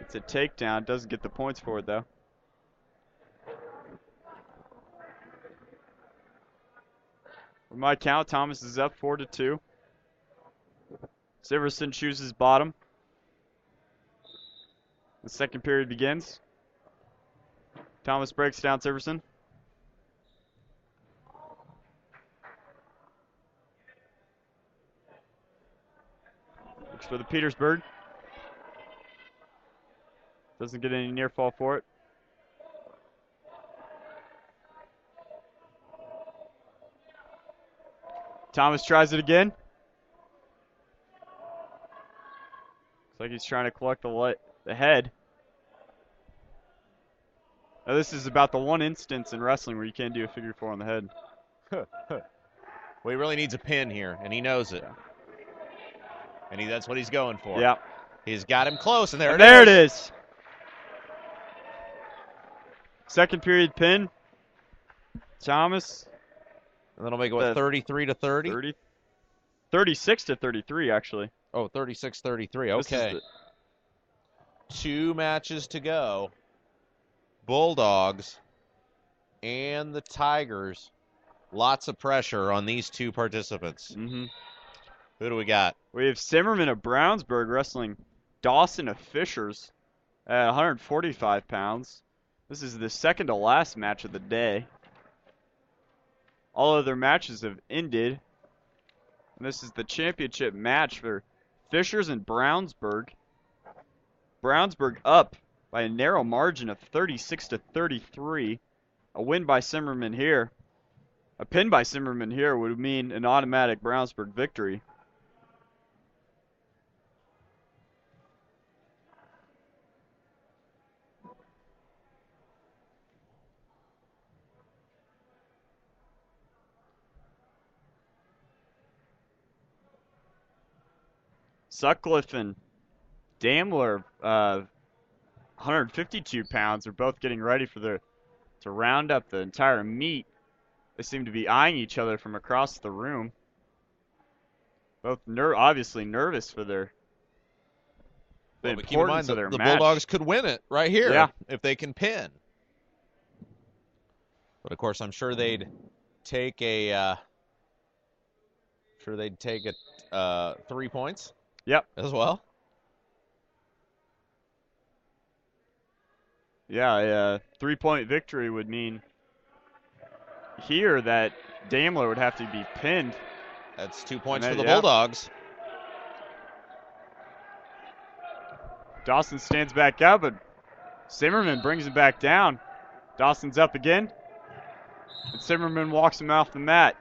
gets a takedown. Doesn't get the points for it, though. With my count, Thomas is up 4-2. Syverson chooses bottom. The second period begins. Thomas breaks down Syverson. Looks for the Petersburg. Doesn't get any near fall for it. Thomas tries it again. Looks like he's trying to collect the head. Now this is about the one instance in wrestling where you can't do a figure 4 on the head. Well, he really needs a pin here, and he knows it. And that's what he's going for. Yeah. He's got him close, and there it is. Second period pin. Thomas. And that'll make it, what, 33-30? 36-33, actually. Oh, 36-33. Okay. 2 matches to go. Bulldogs and the Tigers. Lots of pressure on these 2 participants. Mm-hmm. Who do we got? We have Zimmerman of Brownsburg wrestling Dawson of Fishers at 145 pounds. This is the second to last match of the day. All other matches have ended. And this is the championship match for Fishers and Brownsburg. Brownsburg up by a narrow margin of 36-33. A win by Zimmerman here. A pin by Zimmerman here would mean an automatic Brownsburg victory. Sutcliffe and Daimler 152 pounds. They're both getting ready to round up the entire meet. They seem to be eyeing each other from across the room. Both obviously nervous for the Well, but importance keep in mind, of their the match. Bulldogs could win it right here Yeah. if they can pin. But of course, I'm sure they'd take a 3 points. Yep. As well. Yeah, a 3-point victory would mean here that Daimler would have to be pinned. That's 2 points And for the yeah. Bulldogs. Dawson stands back up, but Zimmerman brings him back down. Dawson's up again, and Zimmerman walks him off the mat.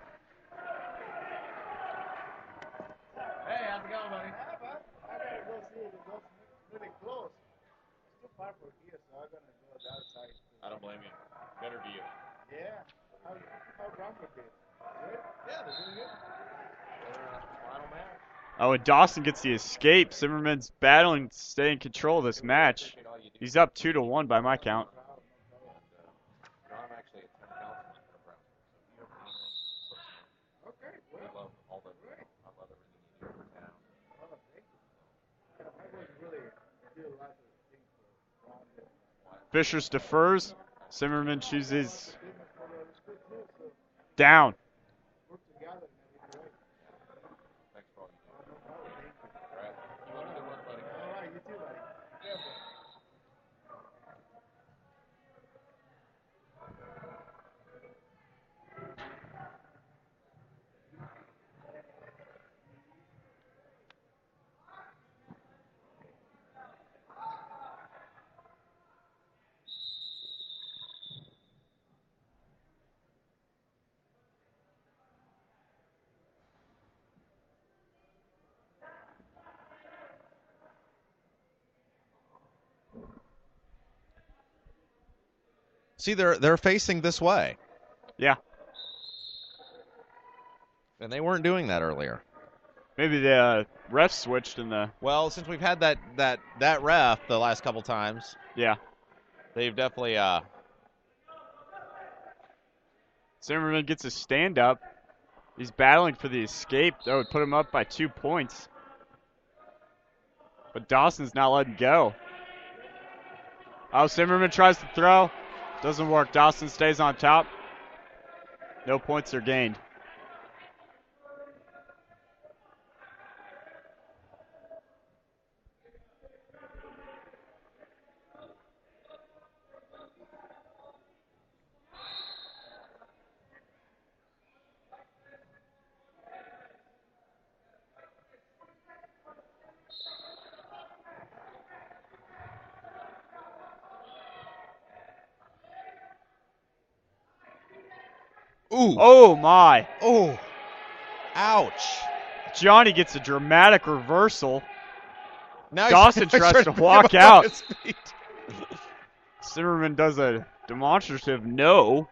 Hey, how's it going, buddy? Yeah, bud. I gotta go see it. It's really close. It's too far from here, so I'm gonna go that side. I don't blame you. Better to you. Yeah. How Brownsburg did? Good? Yeah, they're doing good. Final match. Oh, and Dawson gets the escape. Zimmerman's battling to stay in control of this match. He's up 2-1 by my count. I'm actually a 10 councilman for Brownsburg, so if you have anything, Okay, we well, love all the, I love everything you do for town. well, thank you. Yeah, I was really do a lot of things for Brownsburg. Fishers defers. Zimmerman chooses down. Work together and everything, right? Thanks for all you do. No problem, thank you. All right. You have a good one, buddy. All right, you too, buddy. Careful. See, they're facing this way, Yeah, and they weren't doing that earlier. maybe the ref switched in the. Well, since we've had that ref the last couple times, Yeah. they've definitely Zimmerman gets a stand up. He's battling for the escape. That would put him up by 2 points. But Dawson's not letting go. Oh, Zimmerman tries to throw. Doesn't work. Dawson stays on top. No points are gained. ooh, Oh, my. oh, ouch. Johnny gets a dramatic reversal. Now Dawson he's tries to pick walk him up on out. his feet. Zimmerman does a demonstrative no.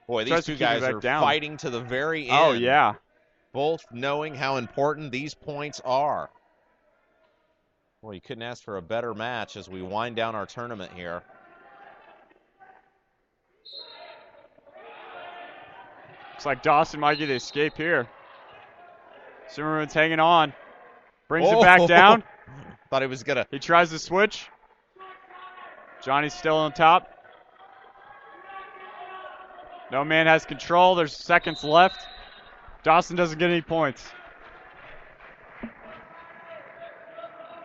Boy, Tries these to two keep it guys back are down. fighting to the very end. Oh, yeah. Both knowing how important these points are. Well, you couldn't ask for a better match as we wind down our tournament here. Looks like Dawson might get an escape here. Zimmerman's hanging on. Brings it back down. Thought he was gonna. He tries to switch. Johnny's still on top. No man has control. There's seconds left. Dawson doesn't get any points.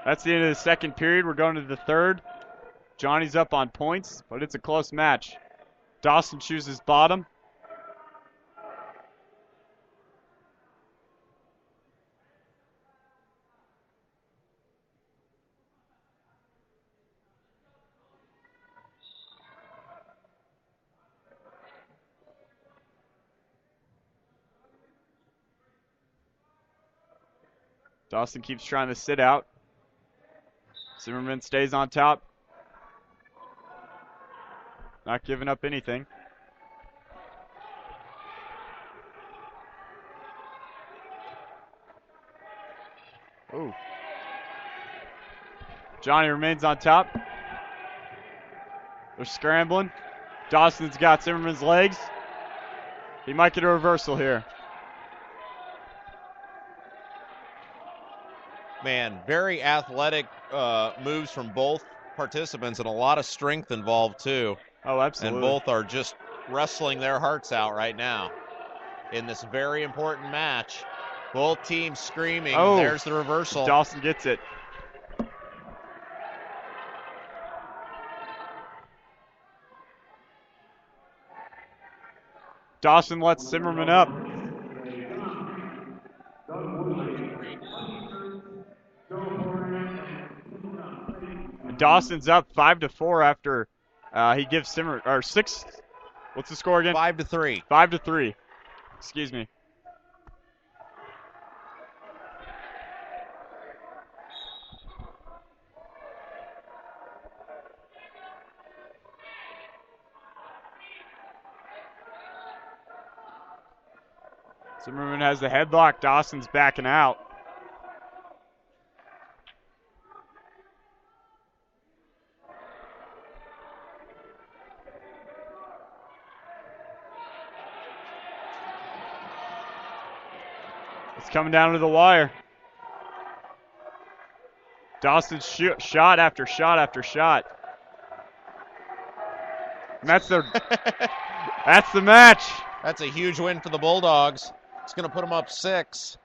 That's the end of the second period. We're going to the third. Johnny's up on points, but it's a close match. Dawson chooses bottom. Dawson keeps trying to sit out. Zimmerman stays on top. Not giving up anything. Ooh. Johnny remains on top. They're scrambling. Dawson's got Zimmerman's legs. He might get a reversal here. Man, very athletic moves from both participants and a lot of strength involved too. Oh, absolutely. And both are just wrestling their hearts out right now in this very important match. Both teams screaming. Oh, there's the reversal. Dawson gets it. Dawson lets Zimmerman up. Dawson's up 5-4 after he gives Zimmerman, or 6. What's the score again? 5-3. 5-3. Excuse me. Zimmerman has the headlock. Dawson's backing out. It's coming down to the wire. Dawson's shot after shot after shot. And that's the match. That's a huge win for the Bulldogs. It's going to put them up 6.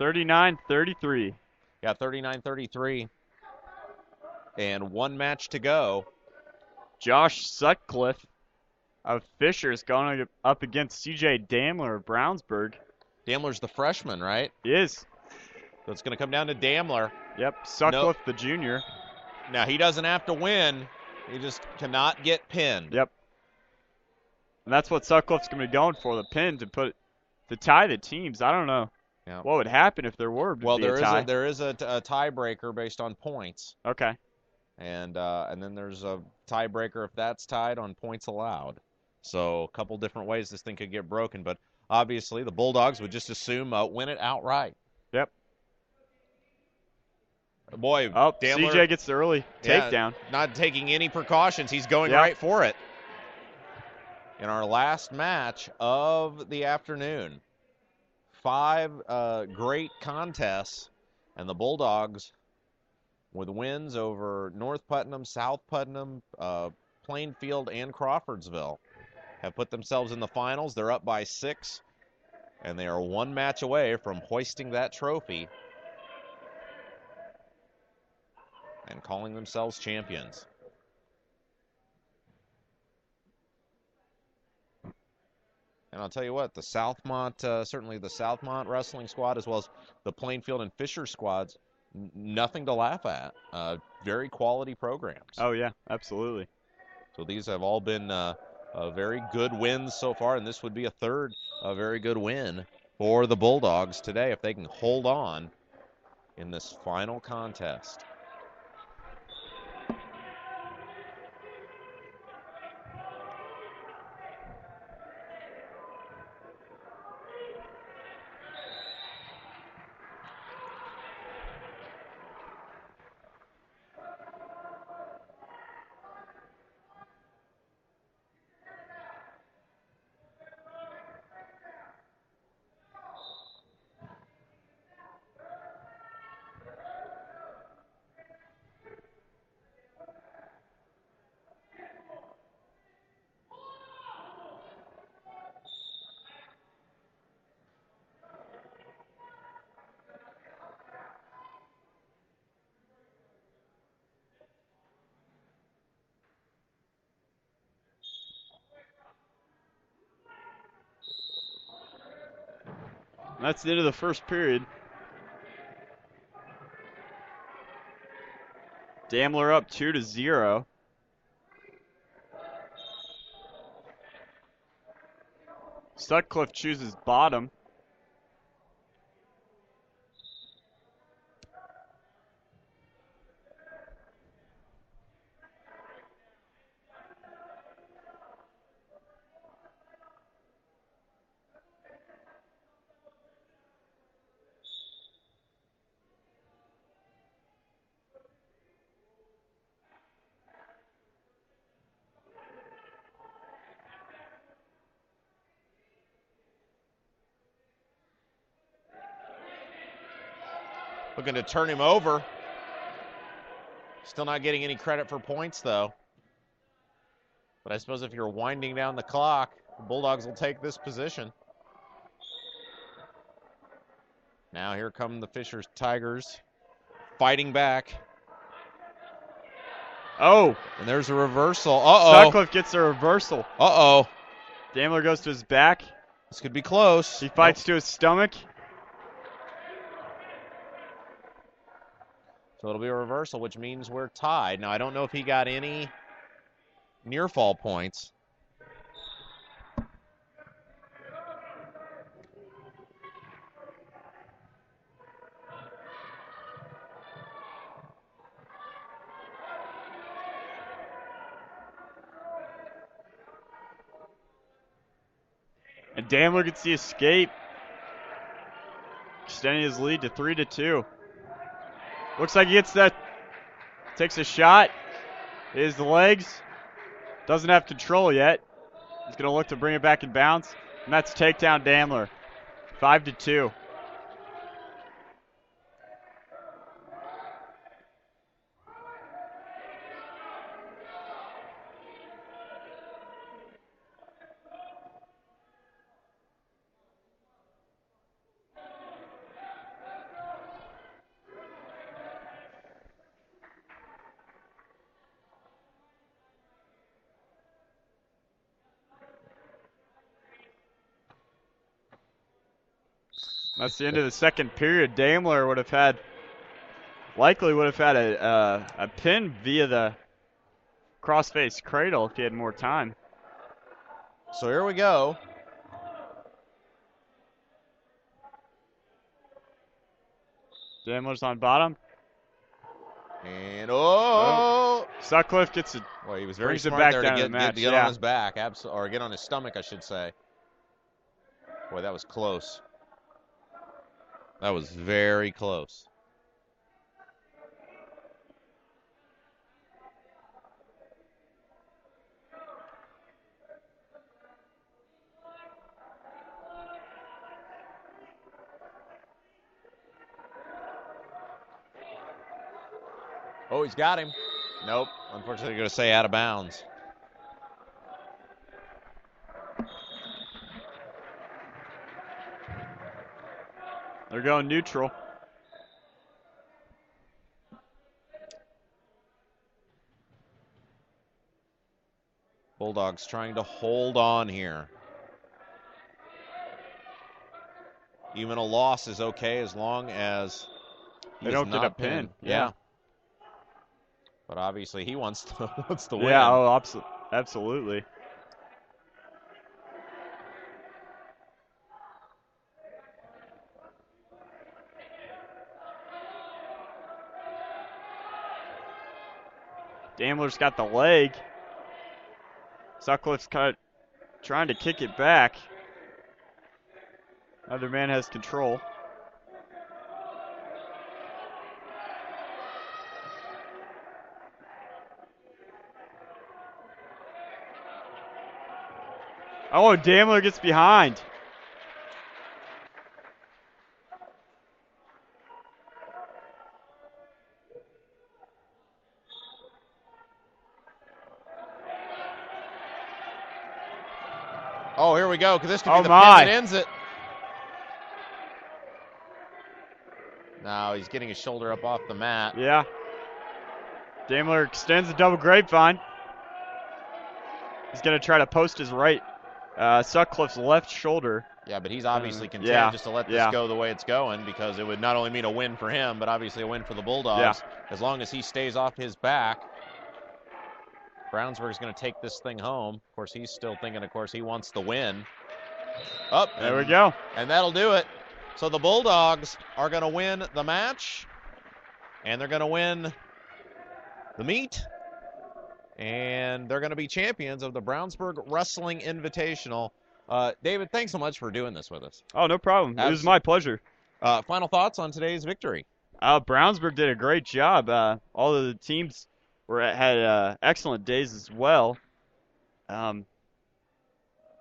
39-33. Yeah, 39-33. And 1 match to go. Josh Sutcliffe of Fisher is going up against CJ Damler of Brownsburg. Damler's the freshman, right? He is. So it's going to come down to Damler. Yep, Sutcliffe the junior. Now, he doesn't have to win. He just cannot get pinned. Yep. And that's what Sutcliffe's going to be going for, the pin to tie the teams. I don't know what would happen if there were to be a tie. There is a tiebreaker based on points. Okay. And then there's a tiebreaker if that's tied on points allowed. So a couple different ways this thing could get broken. But obviously the Bulldogs would just assume win it outright. Yep. Boy, Damler, CJ gets the early takedown. Not taking any precautions. He's going right for it. In our last match of the afternoon, 5 great contests, and the Bulldogs with wins over North Putnam, South Putnam, Plainfield, and Crawfordsville have put themselves in the finals. They're up by 6, and they are 1 match away from hoisting that trophy and calling themselves champions. And I'll tell you what, the Southmont, certainly the Southmont wrestling squad, as well as the Plainfield and Fisher squads, nothing to laugh at. Very quality programs. Oh, yeah, absolutely. So these have all been very good wins so far, and this would be a third very good win for the Bulldogs today if they can hold on in this final contest. That's the end of the first period. Damler up 2-0. Sutcliffe chooses bottom. Looking to turn him over. Still not getting any credit for points, though. But I suppose if you're winding down the clock, the Bulldogs will take this position. Now here come the Fisher Tigers fighting back. Oh. And there's a reversal. Uh-oh. Sutcliffe gets a reversal. Uh-oh. Daimler goes to his back. This could be close. He fights to his stomach. So it'll be a reversal, which means we're tied. Now, I don't know if he got any near fall points. And Daimler gets the escape, extending his lead to 3-2. Looks like he gets that, takes a shot, his legs, doesn't have control yet. He's going to look to bring it back in bounds, and that's takedown Daimler, 5-2. That's the end of the second period. Daimler likely would have had a pin via the crossface cradle if he had more time. So here we go. Daimler's on bottom. And Sutcliffe gets it. Well, he was very brings it smart back there down to to the match, get yeah. on his back, or get on his stomach, I should say. Boy, that was close. That was very close. Oh, he's got him. Nope. Unfortunately, going to say out of bounds. They're going neutral. Bulldogs trying to hold on here. Even a loss is okay as long as they don't get a pin. Yeah. But obviously he wants the win. Yeah, oh, absolutely. Daimler's got the leg. Sutcliffe's trying to kick it back. Other man has control. Oh, Daimler gets behind. Oh, here we go, because this could be the pin my. that ends it. Now he's getting his shoulder up off the mat. Yeah. Daimler extends the double grapevine. He's going to try to post his right, Sutcliffe's left shoulder. Yeah, but he's obviously content just to let this go the way it's going, because it would not only mean a win for him, but obviously a win for the Bulldogs. As long as he stays off his back, Brownsburg's going to take this thing home. Of course, he's still thinking, of course, he wants the win. There we go. And that'll do it. So the Bulldogs are going to win the match, and they're going to win the meet, and they're going to be champions of the Brownsburg Wrestling Invitational. David, thanks so much for doing this with us. Oh, no problem. It was my pleasure. Final thoughts on today's victory? Brownsburg did a great job. All of the teams had excellent days as well.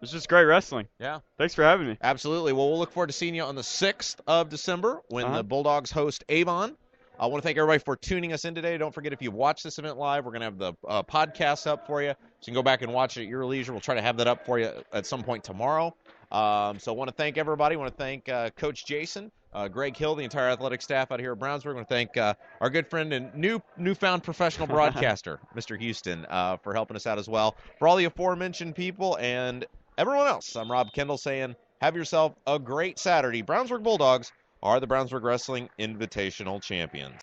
It's just great wrestling. Yeah. Thanks for having me. Absolutely. Well, we'll look forward to seeing you on the 6th of December when the Bulldogs host Avon. I want to thank everybody for tuning us in today. Don't forget, if you've watched this event live, we're going to have the podcast up for you, so you can go back and watch it at your leisure. We'll try to have that up for you at some point tomorrow. So I want to thank everybody. I want to thank Coach Jason, Greg Hill, the entire athletic staff out here at Brownsburg. I want to thank our good friend and newfound professional broadcaster, Mr. Houston, for helping us out as well. For all the aforementioned people and everyone else, I'm Rob Kendall saying have yourself a great Saturday. Brownsburg Bulldogs are the Brownsburg Wrestling Invitational Champions.